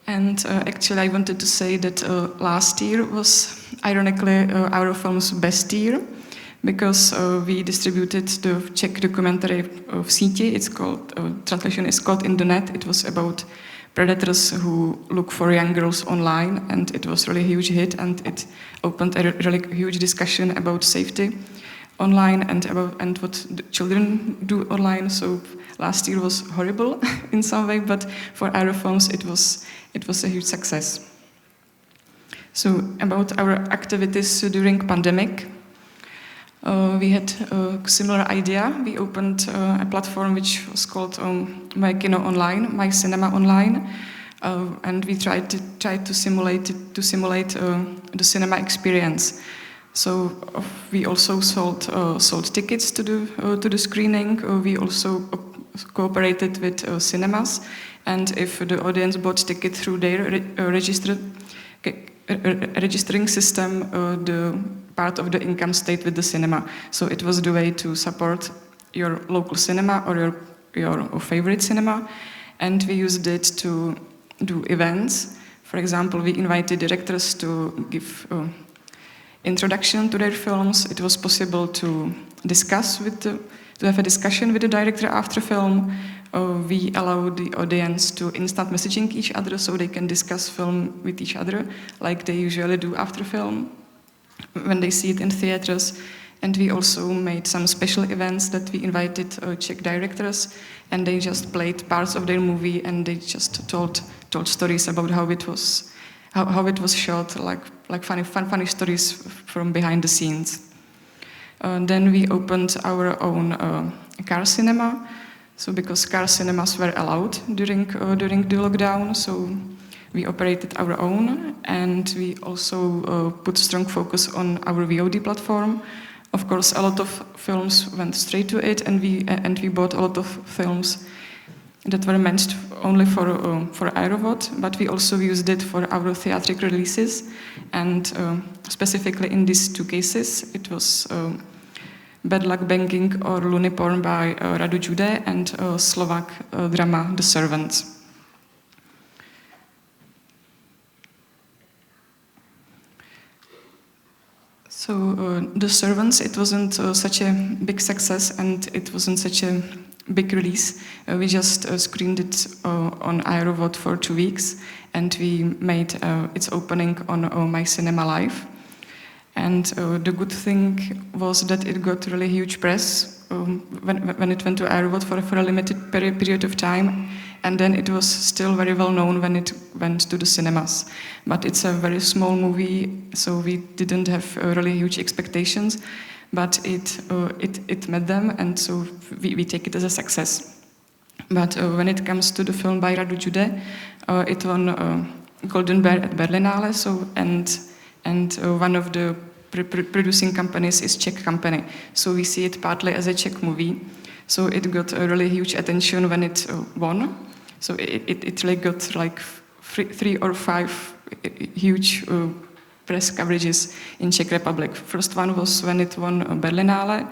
And actually, I wanted to say that last year was, ironically, Aerofilms' best year, because we distributed the Czech documentary of Síti. It's called, translation is called In the Net. It was about predators who look for young girls online, and it was really a huge hit, and it opened a really huge discussion about safety online and what the children do online. So last year was horrible in some way, but for Aerofilms it was a huge success. So about our activities during pandemic, we had a similar idea. We opened a platform which was called My Kino Online, My Cinema Online, and we tried to simulate the cinema experience. So we also sold tickets to the screening. We also cooperated with cinemas, and if the audience bought ticket through their registering system, the part of the income stayed with the cinema. So it was the way to support your local cinema or your favorite cinema, and we used it to do events. For example, we invited directors to give introduction to their films. It was possible to have a discussion with the director after film. We allowed the audience to instant messaging each other so they can discuss film with each other like they usually do after film when they see it in theaters. And we also made some special events that we invited Czech directors, and they just played parts of their movie and they just told stories about how it was shot, like funny stories from behind the scenes. Then we opened our own car cinema. So because car cinemas were allowed during the lockdown, so we operated our own, and we also put strong focus on our VOD platform. Of course, a lot of films went straight to it, and we bought a lot of films that were meant only for Aerovod, but we also used it for our theatrical releases, and specifically in these two cases, it was Bad Luck Banking or Loony Porn by Radu Jude and Slovak drama The Servants. So The Servants, it wasn't such a big success and it wasn't such a big release. We just screened it on Aerovod for 2 weeks, and we made its opening on My Cinema Live. And the good thing was that it got really huge press when it went to Aerofilms for a limited period of time, and then it was still very well known when it went to the cinemas. But it's a very small movie, so we didn't have really huge expectations, but it met them, and so we take it as a success. But when it comes to the film by Radu Jude, it won Golden Bear at Berlinale, and one of the producing companies is Czech company. So we see it partly as a Czech movie. So it got a really huge attention when it won. So it really got like 3 or 5 huge press coverages in Czech Republic. First one was when it won Berlinale.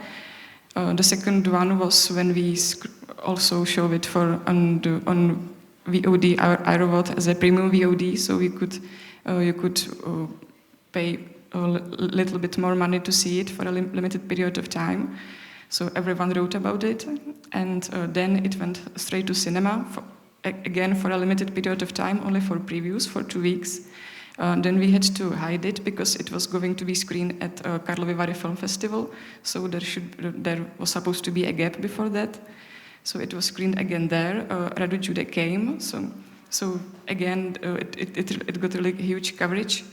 The second one was when we also show it on VOD Aerovod as a premium VOD. So you could pay a little bit more money to see it for a limited period of time. So everyone wrote about it, and then it went straight to cinema, again for a limited period of time, only for previews for 2 weeks. Then we had to hide it because it was going to be screened at Karlovy Vary Film Festival, so there was supposed to be a gap before that. So it was screened again there. Radu Jude came, so again it got really huge coverage.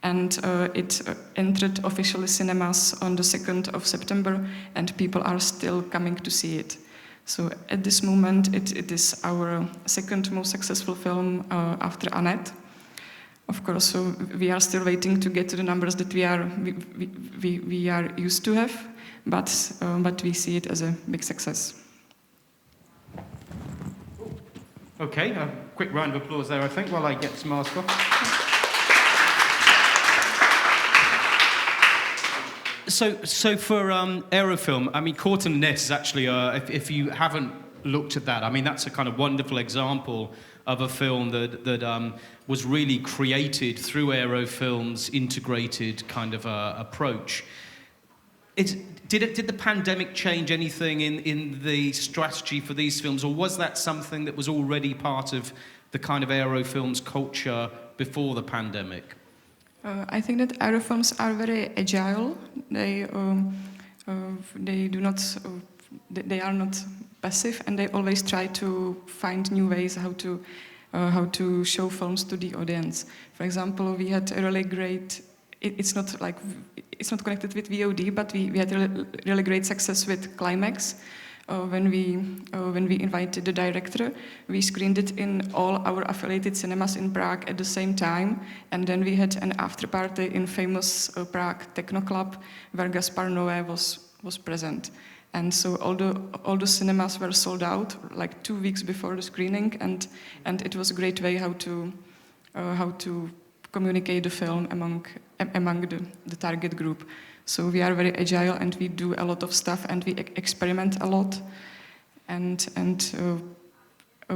And it entered officially cinemas on the 2nd of September, and people are still coming to see it. So at this moment, it is our second most successful film after Annette. Of course, so we are still waiting to get to the numbers that we are used to have, but we see it as a big success. Okay, a quick round of applause there, I think, while I get this mask off. So for Aerofilm, I mean, Caught in the Net is actually, if you haven't looked at that, I mean, that's a kind of wonderful example of a film that was really created through Aerofilm's integrated kind of approach. Did the pandemic change anything in the strategy for these films, or was that something that was already part of the kind of Aerofilm's culture before the pandemic? I think that Aerofilms are very agile. They they do not. They are not passive, and they always try to find new ways how to show films to the audience. For example, we had a really great. It's not connected with VOD, but we had really great success with Climax. When we invited the director, we screened it in all our affiliated cinemas in Prague at the same time, and then we had an after party in famous Prague techno club where Gaspar Noé was present. And so all the cinemas were sold out like 2 weeks before the screening, and it was a great way how to communicate the film among the target group. So we are very agile, and we do a lot of stuff, and we experiment a lot, and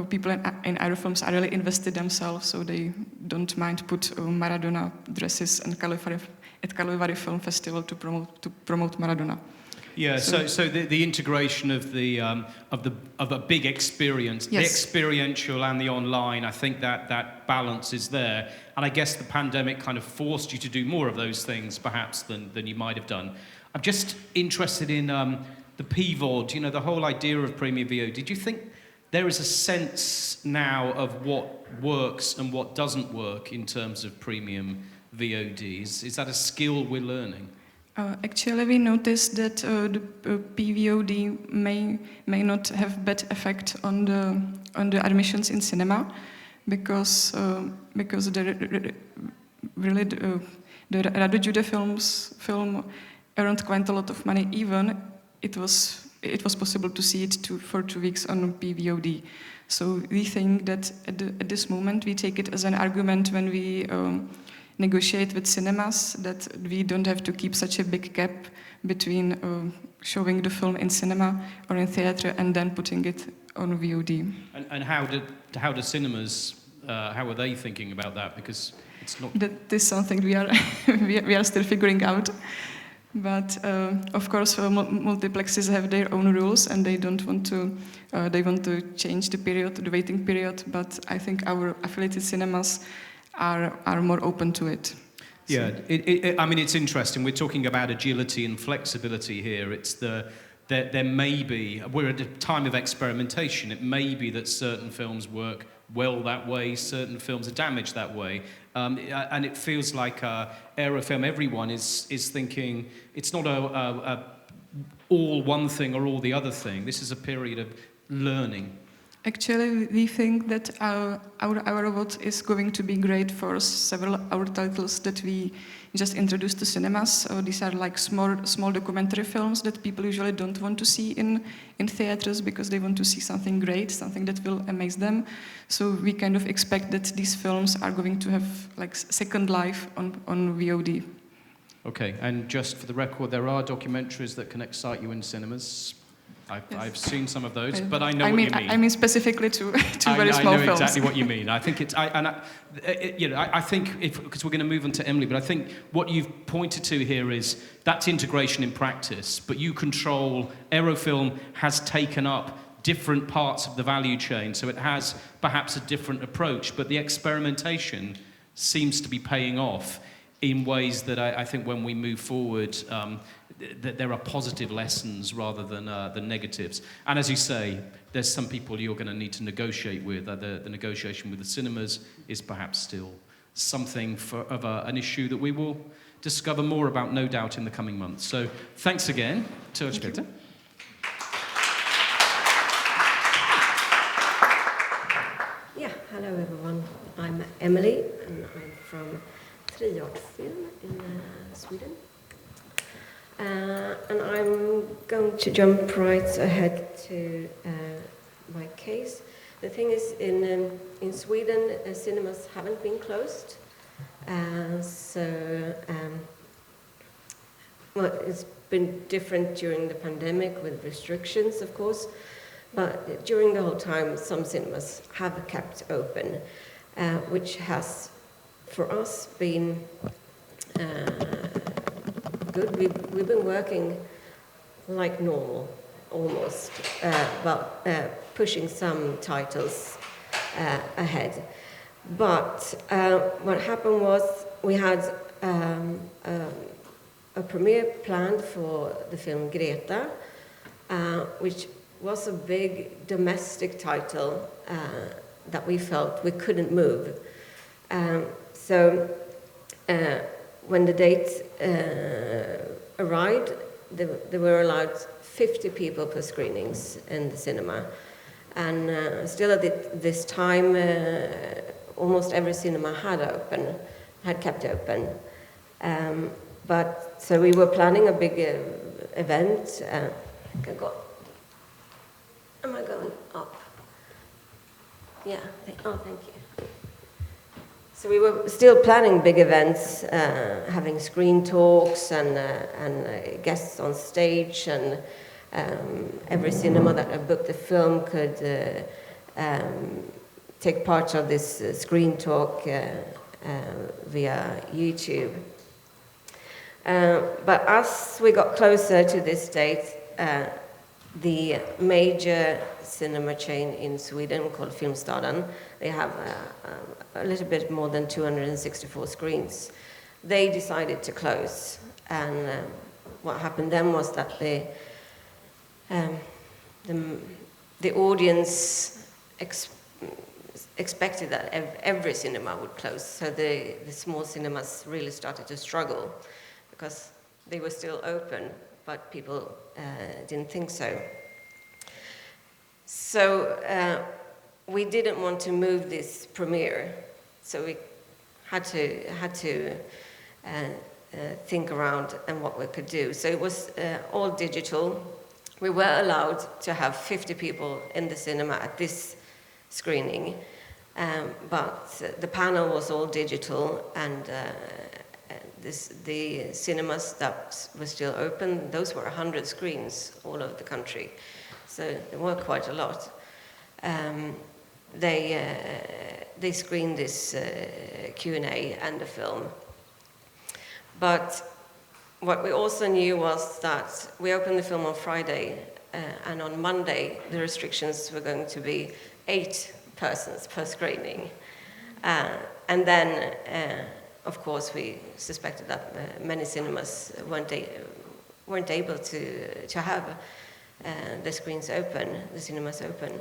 people in Aerofilms are really invested themselves, so they don't mind put Maradona dresses and at Karlovy Film Festival to promote Maradona. Yeah, so the integration of a big experience, yes. The experiential and the online, I think that balance is there. And I guess the pandemic kind of forced you to do more of those things, perhaps, than you might have done. I'm just interested in the PVOD, you know, the whole idea of premium VOD. Did you think there is a sense now of what works and what doesn't work in terms of premium VODs? Is that a skill we're learning? Actually, we noticed that the PVOD may not have bad effect on the admissions in cinema, because the Rado Jude film earned quite a lot of money. Even it was possible to see it for 2 weeks on PVOD. So we think that at this moment we take it as an argument when we negotiate with cinemas, that we don't have to keep such a big gap between showing the film in cinema or in theater and then putting it on VOD. And how do cinemas, how are they thinking about that? Because it's not... That is something we are still figuring out. But of course, multiplexes have their own rules, and they don't want to. They want to change the waiting period. But I think our affiliated cinemas are more open to it. Yeah, I mean, it's interesting. We're talking about agility and flexibility here. It's there may be, we're at a time of experimentation. It may be that certain films work well that way, certain films are damaged that way. And it feels like Aerofilm, everyone is thinking, it's not all one thing or all the other thing. This is a period of learning. Actually, we think that our robot is going to be great for several our titles that we just introduced to cinemas. So these are like small documentary films that people usually don't want to see in theaters because they want to see something great, something that will amaze them. So we kind of expect that these films are going to have like second life on VOD. Okay, and just for the record, there are documentaries that can excite you in cinemas. I've seen some of those, but I know what you mean. I mean specifically to very small films. I know exactly what you mean. I think it's, I think because we're going to move on to Emily, but I think what you've pointed to here is that's integration in practice. But you control, Aerofilm has taken up different parts of the value chain, so it has perhaps a different approach. But the experimentation seems to be paying off in ways that I think when we move forward, that there are positive lessons rather than negatives. And as you say, there's some people you're going to need to negotiate with. The negotiation with the cinemas is perhaps still something of an issue that we will discover more about, no doubt, in the coming months. So thanks again, Czech Republic. Yeah, hello everyone. I'm Emily, and I'm from Film in Sweden. And I'm going to jump right ahead to my case. The thing is, in Sweden, cinemas haven't been closed. Well, it's been different during the pandemic with restrictions, of course. But during the whole time, some cinemas have kept open, which has, for us, been good. We've been working like normal, almost, but pushing some titles ahead. But what happened was we had a premiere planned for the film Greta, which was a big domestic title that we felt we couldn't move. So when the date arrived, there were allowed 50 people per screenings in the cinema. And still at this time, almost every cinema had kept open. But so we were planning a big event. Am I going up? Yeah, thank you. So we were still planning big events, having screen talks and guests on stage, and every cinema that had booked the film could take part of this screen talk via YouTube. But as we got closer to this date, the major cinema chain in Sweden called Filmstaden, they have a little bit more than 264 screens. They decided to close, and what happened then was that the audience expected that every cinema would close, so the small cinemas really started to struggle because they were still open, but people didn't think so. So we didn't want to move this premiere, so we had to think around and what we could do. So it was all digital. We were allowed to have 50 people in the cinema at this screening, but the panel was all digital, and the cinemas that were still open, those were 100 screens all over the country. So there were quite a lot. They screened this Q&A and the film. But what we also knew was that we opened the film on Friday, and on Monday the restrictions were going to be 8 persons per screening. And then, of course, we suspected that many cinemas weren't able to have the screens open, the cinemas open.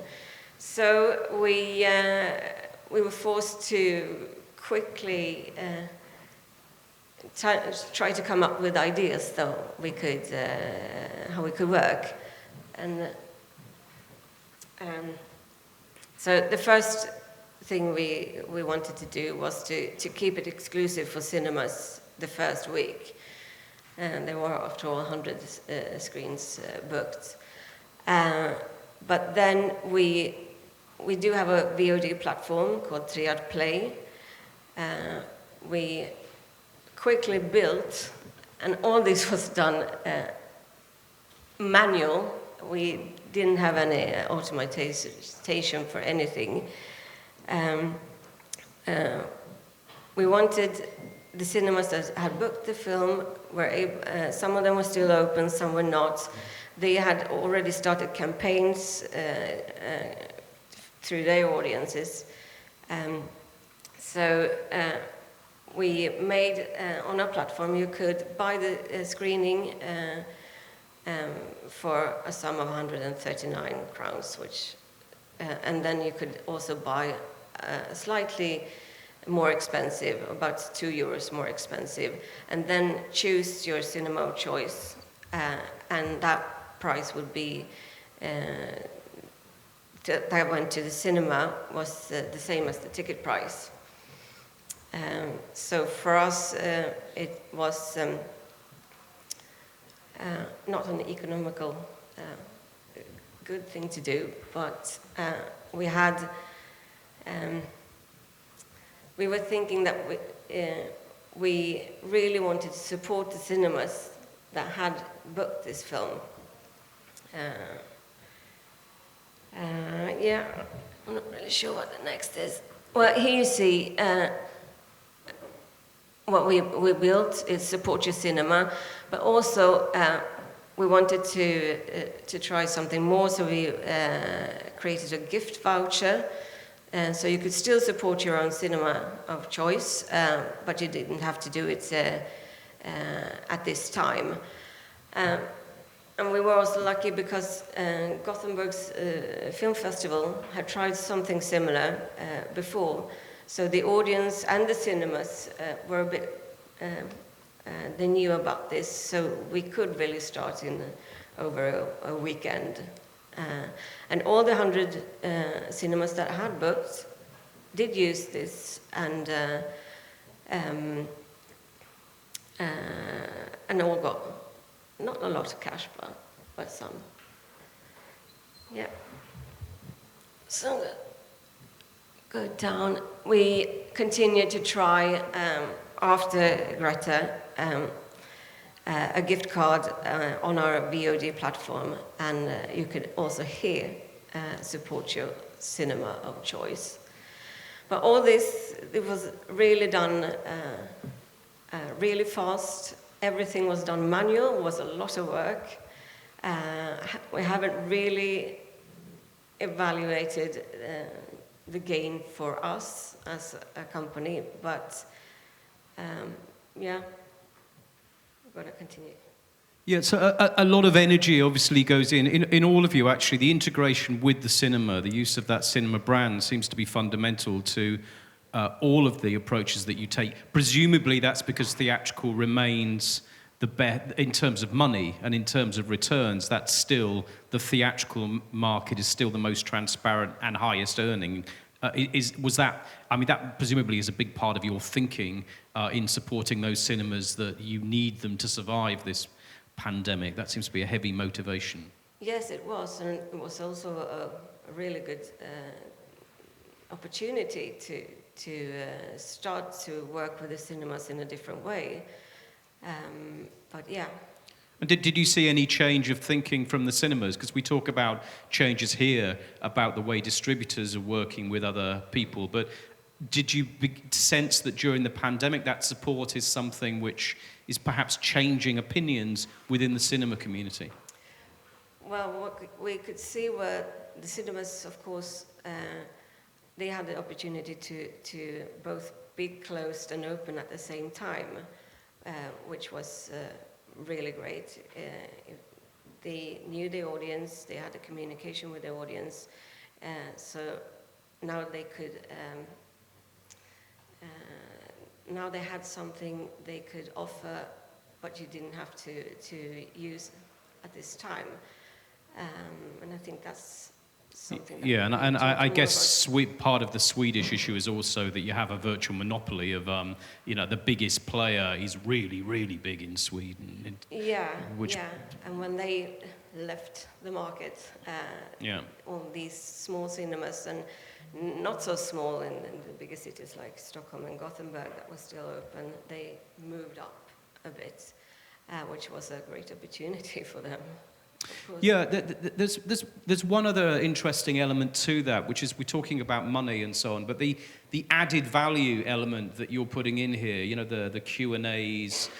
So we were forced to quickly try to come up with ideas how we could work. And so the first thing we wanted to do was to keep it exclusive for cinemas the first week. And there were, after all, 100 screens booked. But then we do have a VOD platform called Triad Play. We quickly built, and all this was done manual. We didn't have any automation for anything. We wanted the cinemas that had booked the film, some of them were still open, some were not. They had already started campaigns through their audiences. So we made, on our platform, you could buy the screening for a sum of 139 crowns, and then you could also buy slightly more expensive, about €2 more expensive, and then choose your cinema of choice, and that price would be, that went to the cinema, was the same as the ticket price. So for us, it was not an economical good thing to do, but we were thinking that we really wanted to support the cinemas that had booked this film. Yeah, I'm not really sure what the next is. Well, here you see what we built is support your cinema, but also we wanted to try something more, so we created a gift voucher. So you could still support your own cinema of choice, but you didn't have to do it at this time. And we were also lucky because Gothenburg's film festival had tried something similar before. So the audience and the cinemas were a bit, they knew about this, so we could really start in over a weekend. And all the 100 cinemas that had booked did use this, and all got not a lot of cash, but some. Yeah. So go down. We continued to try after Greta a gift card on our VOD platform, and you could also here support your cinema of choice. But all this, it was really done really fast. Everything was done manual. It was a lot of work. We haven't really evaluated the gain for us as a company, but yeah, we're going to continue. Yeah, so a lot of energy obviously goes in all of you, actually. The integration with the cinema, the use of that cinema brand seems to be fundamental to all of the approaches that you take. Presumably that's because theatrical remains the best in terms of money and in terms of returns. That's still, the theatrical market is still the most transparent and highest earning. That presumably is a big part of your thinking in supporting those cinemas, that you need them to survive this pandemic. That seems to be a heavy motivation. Yes, it was, and it was also a really good opportunity to start to work with the cinemas in a different way. But yeah. And did you see any change of thinking from the cinemas? Because we talk about changes here, about the way distributors are working with other people, but did you sense that during the pandemic that support is something which is perhaps changing opinions within the cinema community? Well, what we could see were the cinemas, of course, they had the opportunity to both be closed and open at the same time, which was really great. They knew the audience, they had a communication with the audience, so now they could, now they had something they could offer, but you didn't have to use at this time. And I think that's something. Yeah, and I guess part of the Swedish issue is also that you have a virtual monopoly of, the biggest player is really, really big in Sweden. Yeah, and when they left the market, all these small cinemas, and not so small in the bigger cities like Stockholm and Gothenburg that were still open, they moved up a bit, which was a great opportunity for them. Yeah, there's one other interesting element to that, which is we're talking about money and so on, but the added value element that you're putting in here, the Q&As,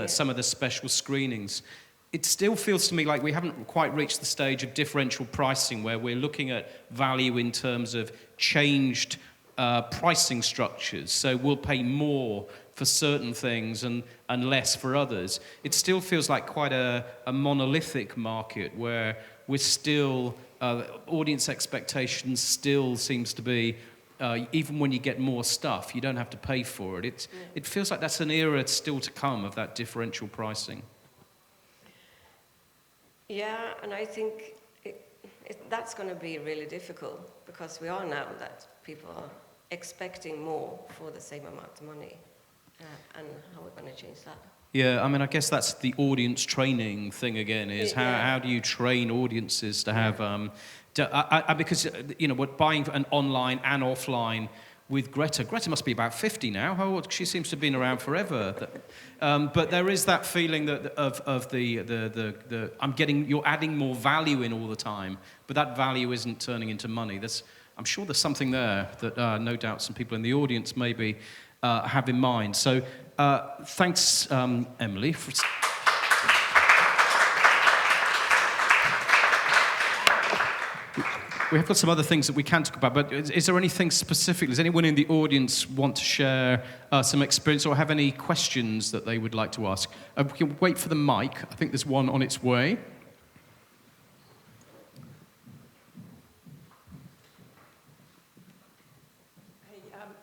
some of the special screenings, it still feels to me like we haven't quite reached the stage of differential pricing where we're looking at value in terms of changed pricing structures. So we'll pay more for certain things and less for others. It still feels like quite a monolithic market where we're still, audience expectations still seems to be, even when you get more stuff, you don't have to pay for it. It feels like that's an era still to come of that differential pricing. Yeah, and I think that's going to be really difficult because we are now that people are expecting more for the same amount of money. And how we're going to change that. Yeah, I guess that's the audience training thing again, is how do you train audiences to have, because, we're buying an online and offline with Greta. Greta must be about 50 now. How old? She seems to have been around forever. But there is that feeling that of the you're adding more value in all the time, but that value isn't turning into money. I'm sure there's something there that no doubt some people in the audience maybe have in mind. So thanks, Emily. We have got some other things that we can talk about, but is there anything specific? Does anyone in the audience want to share some experience or have any questions that they would like to ask? We can wait for the mic. I think there's one on its way.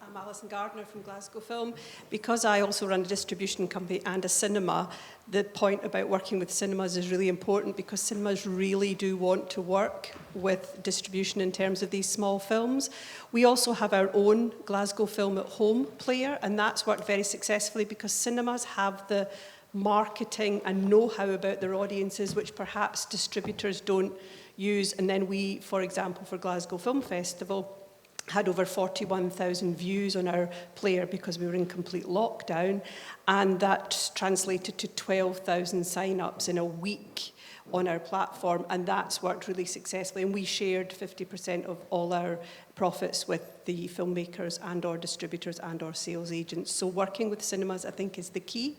I'm Alison Gardner from Glasgow Film. Because I also run a distribution company and a cinema, the point about working with cinemas is really important because cinemas really do want to work with distribution in terms of these small films. We also have our own Glasgow Film at Home player, and that's worked very successfully because cinemas have the marketing and know-how about their audiences, which perhaps distributors don't use. And then we, for example, for Glasgow Film Festival, had over 41,000 views on our player because we were in complete lockdown, and that translated to 12,000 sign-ups in a week on our platform, and that's worked really successfully. And we shared 50% of all our profits with the filmmakers and or distributors and or sales agents. So working with cinemas, I think, is the key.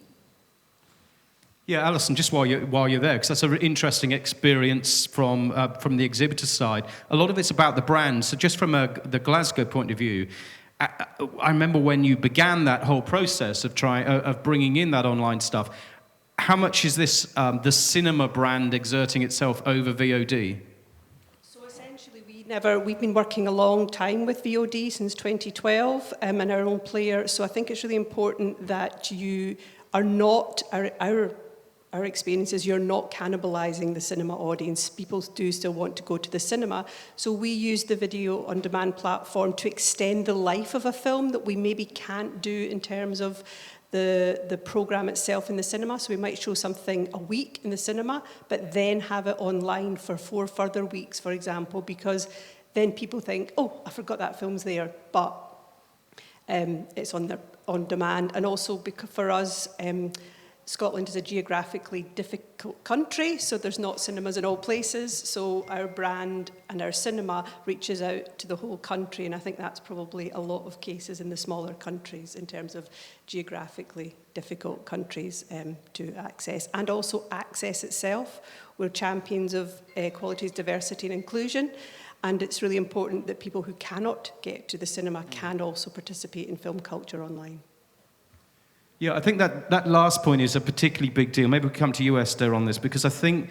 Yeah, Alison, just while you're there, because that's an interesting experience from the exhibitor side. A lot of it's about the brand. So just from the Glasgow point of view, I remember when you began that whole process of bringing in that online stuff. How much is this the cinema brand exerting itself over VOD? So essentially, we've been working a long time with VOD since 2012 and our own player. So I think it's really important that you are not our experience is you're not cannibalizing the cinema audience. People do still want to go to the cinema. So we use the video on demand platform to extend the life of a film that we maybe can't do in terms of the program itself in the cinema. So we might show something a week in the cinema, but then have it online for 4 further weeks, for example, because then people think, oh, I forgot that film's there, but it's on demand. And also because for us, Scotland is a geographically difficult country, so there's not cinemas in all places, so our brand and our cinema reaches out to the whole country, and I think that's probably a lot of cases in the smaller countries in terms of geographically difficult countries to access. And also access itself. We're champions of equality, diversity and inclusion, and it's really important that people who cannot get to the cinema can also participate in film culture online. Yeah, I think that last point is a particularly big deal. Maybe we'll come to you, Esther, on this, because I think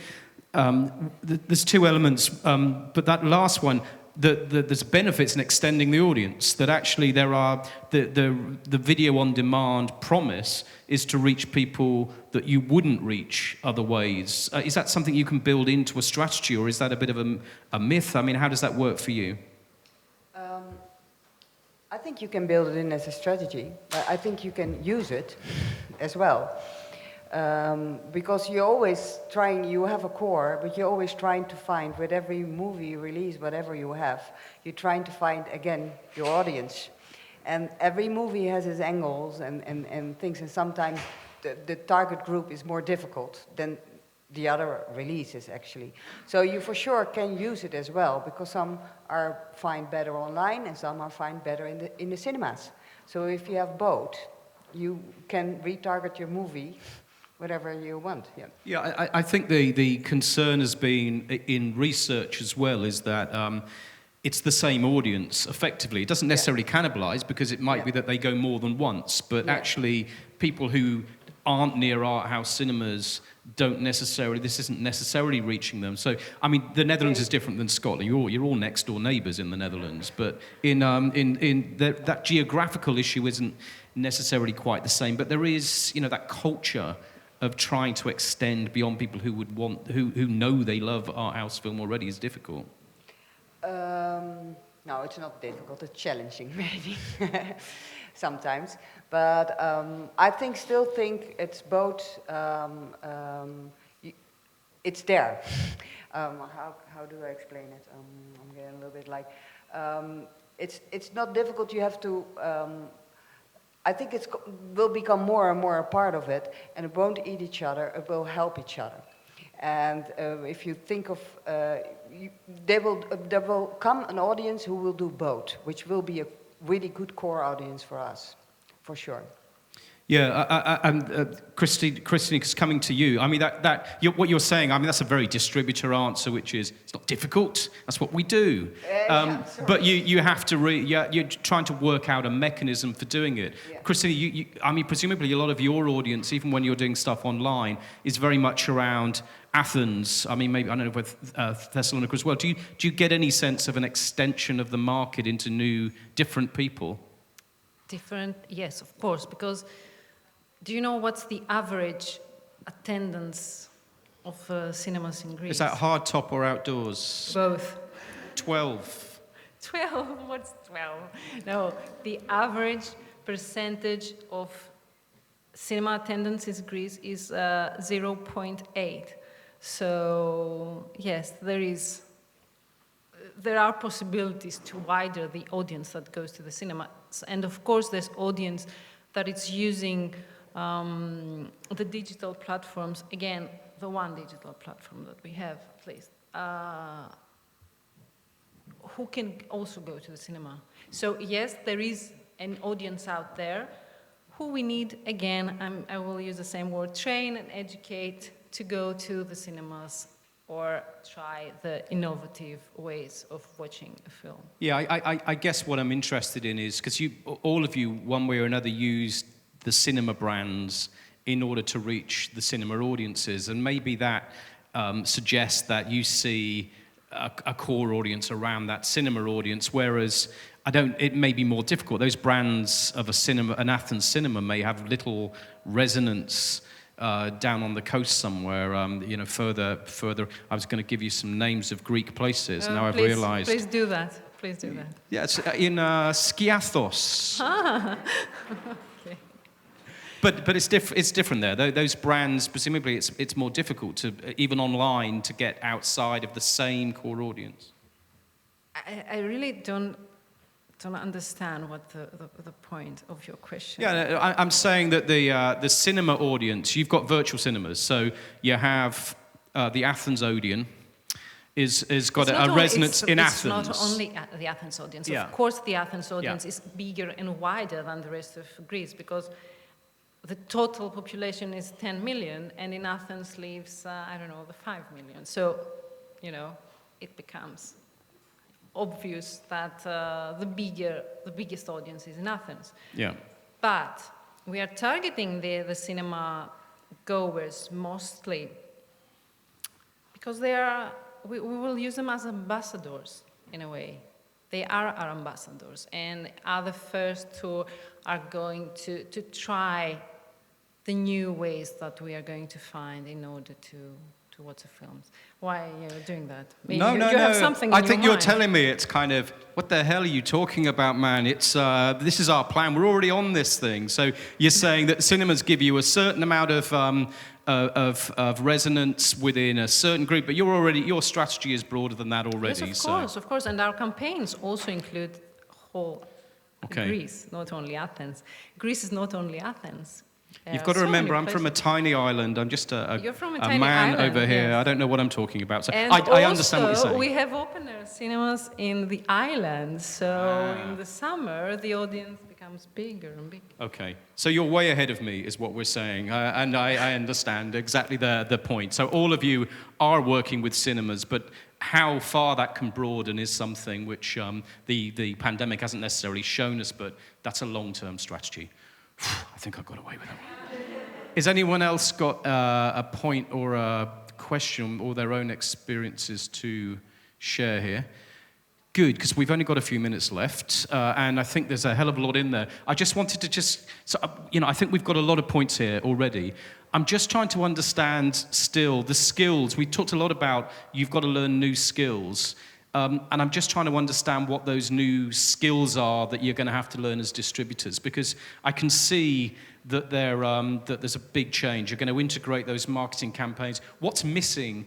there's two elements, but that last one, there's benefits in extending the audience, that actually there are, the video on demand promise is to reach people that you wouldn't reach other ways. Is that something you can build into a strategy, or is that a bit of a myth? I mean, how does that work for you? I think you can build it in as a strategy, but I think you can use it as well. Because you're always trying, you have a core, but you're always trying to find, with every movie you release, whatever you have, you're trying to find, again, your audience. And every movie has its angles and things, and sometimes the target group is more difficult than the other releases, actually. So you for sure can use it as well, because some are find better online and some are find better in the cinemas. So if you have both, you can retarget your movie whatever you want. Yeah. Yeah, I think the concern has been in research as well is that it's the same audience effectively. It doesn't necessarily cannibalize, because it might be that they go more than once, but actually people who aren't near art house cinemas this isn't necessarily reaching them. So, I mean, the Netherlands is different than Scotland. You're all next door neighbours in the Netherlands, but that geographical issue isn't necessarily quite the same. But there is, that culture of trying to extend beyond people who know they love art house film already is difficult. No, it's not difficult. It's challenging, maybe, sometimes. But I still think it's both. It's there. How do I explain it? I'm getting a little bit like. It's not difficult. You have to. I think it will become more and more a part of it, and it won't eat each other. It will help each other. And if you think of, there will come an audience who will do both, which will be a really good core audience for us, for sure. Yeah, Christine, coming to you. I mean, what you're saying, I mean, that's a very distributor answer, which is, it's not difficult, that's what we do. But you have to, you're trying to work out a mechanism for doing it. Yeah. Christine, I mean, presumably a lot of your audience, even when you're doing stuff online, is very much around Athens. I mean, maybe, I don't know, with Thessalonica as well. Do you get any sense of an extension of the market into different people? Different, yes, of course, because do you know what's the average attendance of cinemas in Greece? Is that hard top or outdoors? Both. 12. 12? What's 12? No, the average percentage of cinema attendance in Greece is 0.8. So, yes, there are possibilities to widen the audience that goes to the cinema. And of course, there's audience that is using the digital platforms, again, the one digital platform that we have, at least, who can also go to the cinema. So yes, there is an audience out there who we need, again, I will use the same word, train and educate to go to the cinemas or try the innovative ways of watching a film. Yeah, I guess what I'm interested in is, because all of you, one way or another, use the cinema brands in order to reach the cinema audiences, and maybe that suggests that you see a core audience around that cinema audience, whereas it may be more difficult. Those brands of an Athens cinema may have little resonance down on the coast somewhere, further. I was going to give you some names of Greek places. Now I've realised. Please do that. Please do that. Yeah, it's in Skiathos. Okay. But it's different there. Those brands, presumably, it's more difficult to even online to get outside of the same core audience. I really don't understand what the point of your question. Yeah, I'm saying that the cinema audience, you've got virtual cinemas, so you have the Athens Odeon is got a resonance in Athens. It's not only the Athens audience. Yeah. Of course, the Athens audience is bigger and wider than the rest of Greece, because the total population is 10 million, and in Athens lives, the 5 million. So, it becomes obvious that the biggest audience is in Athens. Yeah. But we are targeting the cinema goers mostly because we will use them as ambassadors in a way. They are our ambassadors and are the first who are going to try the new ways that we are going to find in order to watch the films. Why are you doing that? You have something in your mind. You're telling me it's kind of, what the hell are you talking about, man? It's this is our plan. We're already on this thing. So you're saying that cinemas give you a certain amount of resonance within a certain group, but your strategy is broader than that already. Yes, of course. And our campaigns also include whole Greece, not only Athens. Greece is not only Athens. You've got to remember, I'm from a tiny island. I'm just a man island, over here. Yes. I don't know what I'm talking about. So and I understand what you're saying. We have open-air cinemas in the island. So in the summer, the audience becomes bigger and bigger. Okay. So you're way ahead of me, is what we're saying. And I understand exactly the point. So all of you are working with cinemas, but how far that can broaden is something which the pandemic hasn't necessarily shown us, but that's a long-term strategy. I think I got away with it. Has anyone else got a point or a question or their own experiences to share here? Good, because we've only got a few minutes left, and I think there's a hell of a lot in there. I just wanted to I think we've got a lot of points here already. I'm just trying to understand still the skills. We talked a lot about you've got to learn new skills. And I'm just trying to understand what those new skills are that you're going to have to learn as distributors, because I can see that that there's a big change. You're going to integrate those marketing campaigns. What's missing?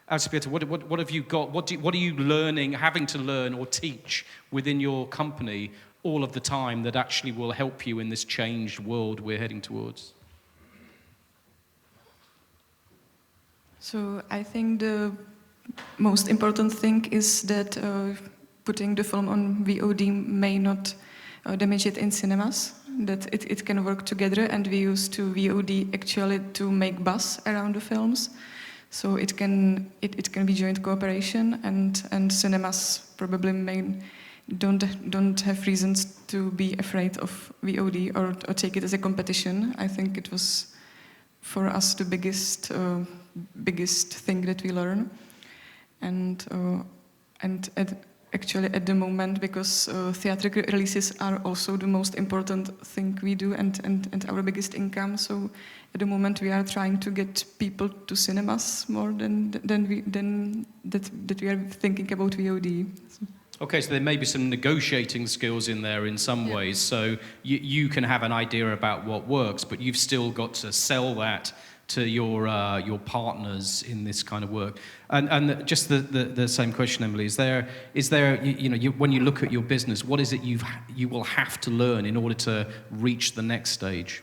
Elspeth, what have you got? What are you learning, having to learn or teach within your company all of the time that actually will help you in this changed world we're heading towards? So I think the most important thing is that putting the film on VOD may not damage it in cinemas. that it can work together, and we used to VOD actually to make buzz around the films. So it can be joint cooperation, and cinemas probably don't have reasons to be afraid of VOD or take it as a competition. I think it was for us the biggest thing that we learn, and actually at the moment, because theatrical releases are also the most important thing we do and our biggest income. So at the moment we are trying to get people to cinemas more than we are thinking about VOD. Okay, so there may be some negotiating skills in there in some ways. So you can have an idea about what works, but you've still got to sell that to your partners in this kind of work. And just the same question, Emily. Is there when you look at your business, what is it you will have to learn in order to reach the next stage?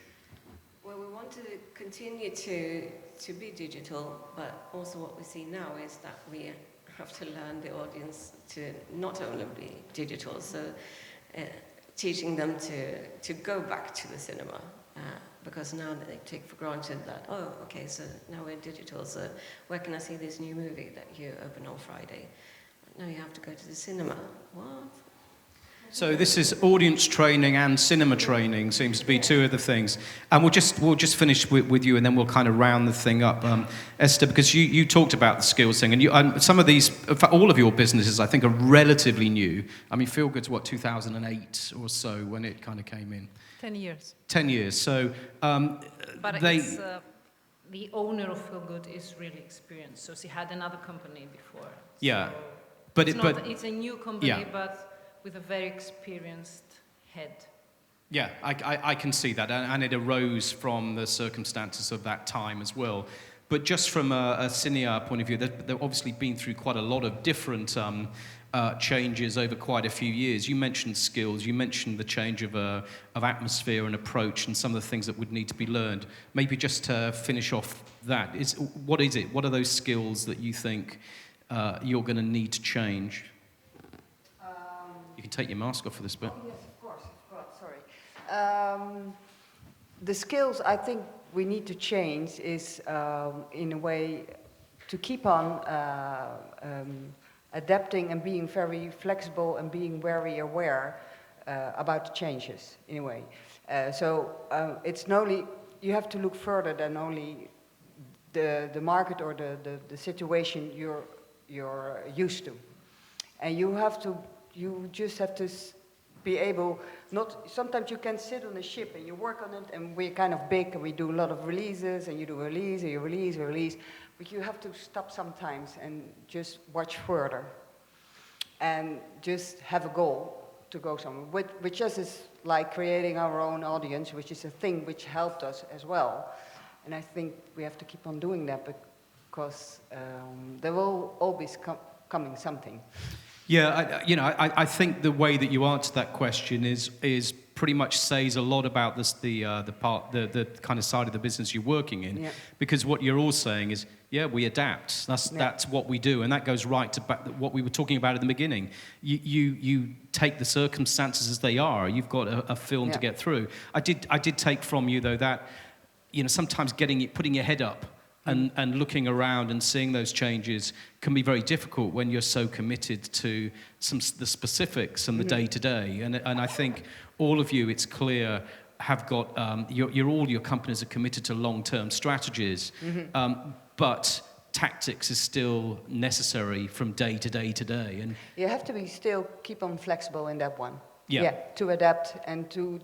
Well, we want to continue to be digital, but also what we see now is that we have to learn the audience to not only be digital, so teaching them to go back to the cinema. Because now they take for granted that, oh, okay, so now we're digital, so where can I see this new movie that you open on Friday? No, you have to go to the cinema. What? So this is audience training and cinema training, seems to be two of the things. And we'll just finish with you, and then we'll kind of round the thing up. Esther, because you talked about the skills thing, and some of these, in fact, all of your businesses, I think, are relatively new. I mean, Feel Good's, 2008 or so when it kind of came in? 10 years. 10 years. So But it's, the owner of Feel Good is really experienced. So she had another company before. Yeah. So But it's a new company, yeah. but with a very experienced head. Yeah, I can see that, and it arose from the circumstances of that time as well. But just from a Cinea point of view, they've obviously been through quite a lot of different changes over quite a few years. You mentioned skills, you mentioned the change of atmosphere and approach and some of the things that would need to be learned. Maybe just to finish off that, what is it? What are those skills that you think you're going to need to change? You can take your mask off for this bit. Oh, yes, of course, sorry. The skills I think we need to change is, in a way, to keep on adapting and being very flexible and being very aware about the changes, in a way. So it's not only, you have to look further than only the market or the situation you're used to. And you just have to be able, sometimes you can sit on a ship and you work on it, and we're kind of big and we do a lot of releases, and you do a release, and you release, a release, but you have to stop sometimes and just watch further and just have a goal to go somewhere, which is like creating our own audience, which is a thing which helped us as well. And I think we have to keep on doing that, because there will always coming something. Yeah, I think the way that you answer that question is pretty much says a lot about this, the kind of side of the business you're working in, because what you're all saying is, we adapt. That's what we do, and that goes right to what we were talking about at the beginning. You take the circumstances as they are. You've got a film to get through. I did take from you though that sometimes putting your head up and looking around and seeing those changes can be very difficult when you're so committed to the specifics and the day-to-day. And I think all of you, it's clear, have got, all your companies are committed to long-term strategies, but tactics is still necessary from day to day to day. And you have to still keep on flexible in that one. Yeah. To adapt and to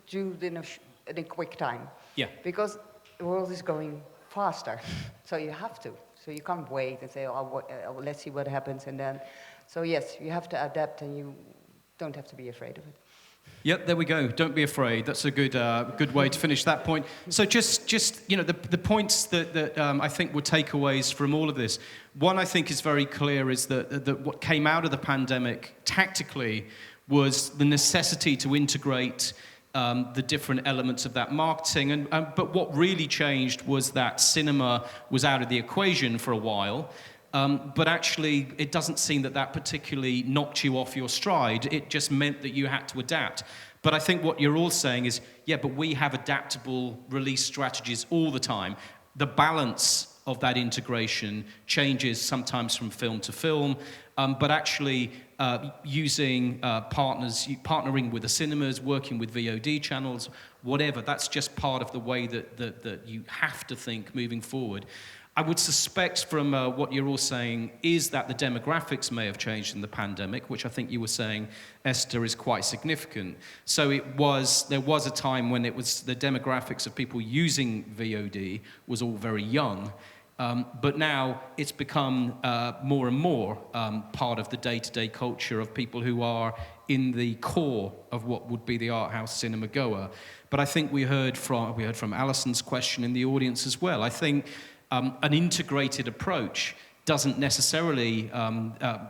do in a quick time. Yeah. Because the world is going faster, so you have to. So you can't wait and say, let's see what happens, and then. So yes, you have to adapt, and you don't have to be afraid of it. Yep, there we go. Don't be afraid. That's a good way to finish that point. So just the points that I think were takeaways from all of this. One I think is very clear is that what came out of the pandemic tactically was the necessity to integrate the different elements of that marketing. But what really changed was that cinema was out of the equation for a while. But actually, it doesn't seem that particularly knocked you off your stride. It just meant that you had to adapt. But I think what you're all saying is, yeah, but we have adaptable release strategies all the time. The balance of that integration changes sometimes from film to film, but actually using partnering with the cinemas, working with VOD channels, whatever, that's just part of the way that you have to think moving forward. I would suspect from what you're all saying is that the demographics may have changed in the pandemic, which I think you were saying, Esther, is quite significant. So there was a time when it was the demographics of people using VOD was all very young. But now it's become more and more part of the day-to-day culture of people who are in the core of what would be the art house cinema goer. But I think we heard from Alison's question in the audience as well. I think an integrated approach doesn't necessarily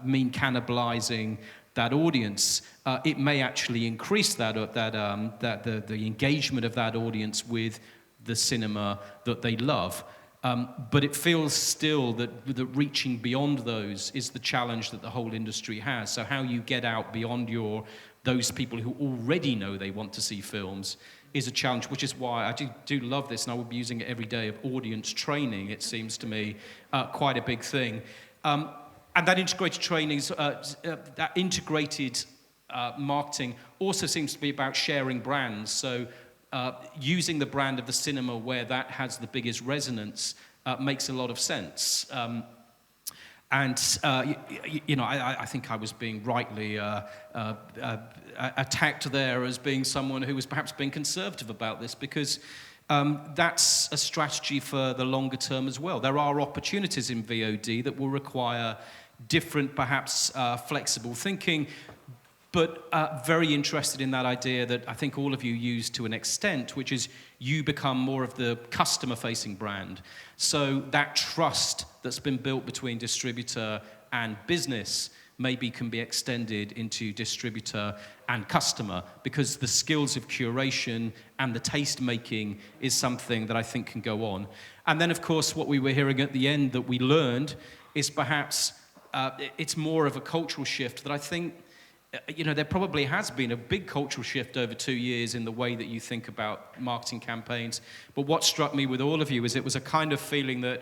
mean cannibalizing that audience. It may actually increase the engagement of that audience with the cinema that they love. But it feels still that reaching beyond those is the challenge that the whole industry has. So how you get out beyond those people who already know they want to see films is a challenge, which is why I do love this, and I will be using it every day, of audience training. It seems to me quite a big thing. And that integrated training, that integrated marketing also seems to be about sharing brands. So using the brand of the cinema where that has the biggest resonance makes a lot of sense. I think I was being rightly attacked there as being someone who was perhaps being conservative about this, because that's a strategy for the longer term as well. There are opportunities in VOD that will require different, perhaps flexible thinking, but very interested in that idea that I think all of you use to an extent, which is you become more of the customer-facing brand. So that trust that's been built between distributor and business maybe can be extended into distributor and customer, because the skills of curation and the taste making is something that I think can go on. And then, of course, what we were hearing at the end that we learned is perhaps it's more of a cultural shift that I think, there probably has been a big cultural shift over 2 years in the way that you think about marketing campaigns. But what struck me with all of you is it was a kind of feeling that,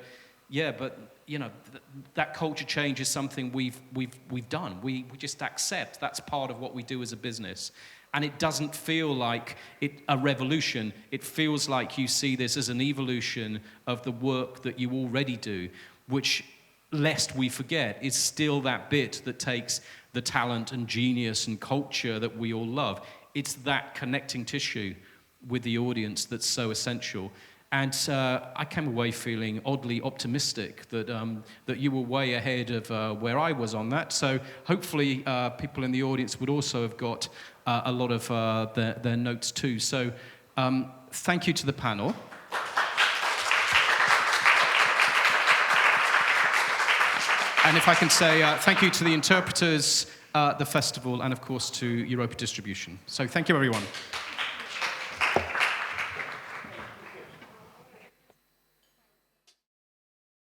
that culture change is something we've done. We just accept that's part of what we do as a business. And it doesn't feel like a revolution. It feels like you see this as an evolution of the work that you already do, which, lest we forget, is still that bit that takes the talent and genius and culture that we all love. It's that connecting tissue with the audience that's so essential. And I came away feeling oddly optimistic that you were way ahead of where I was on that. So hopefully people in the audience would also have got a lot of their notes too. So thank you to the panel. And if I can say thank you to the interpreters, the festival, and of course to Europa Distribution. So thank you, everyone.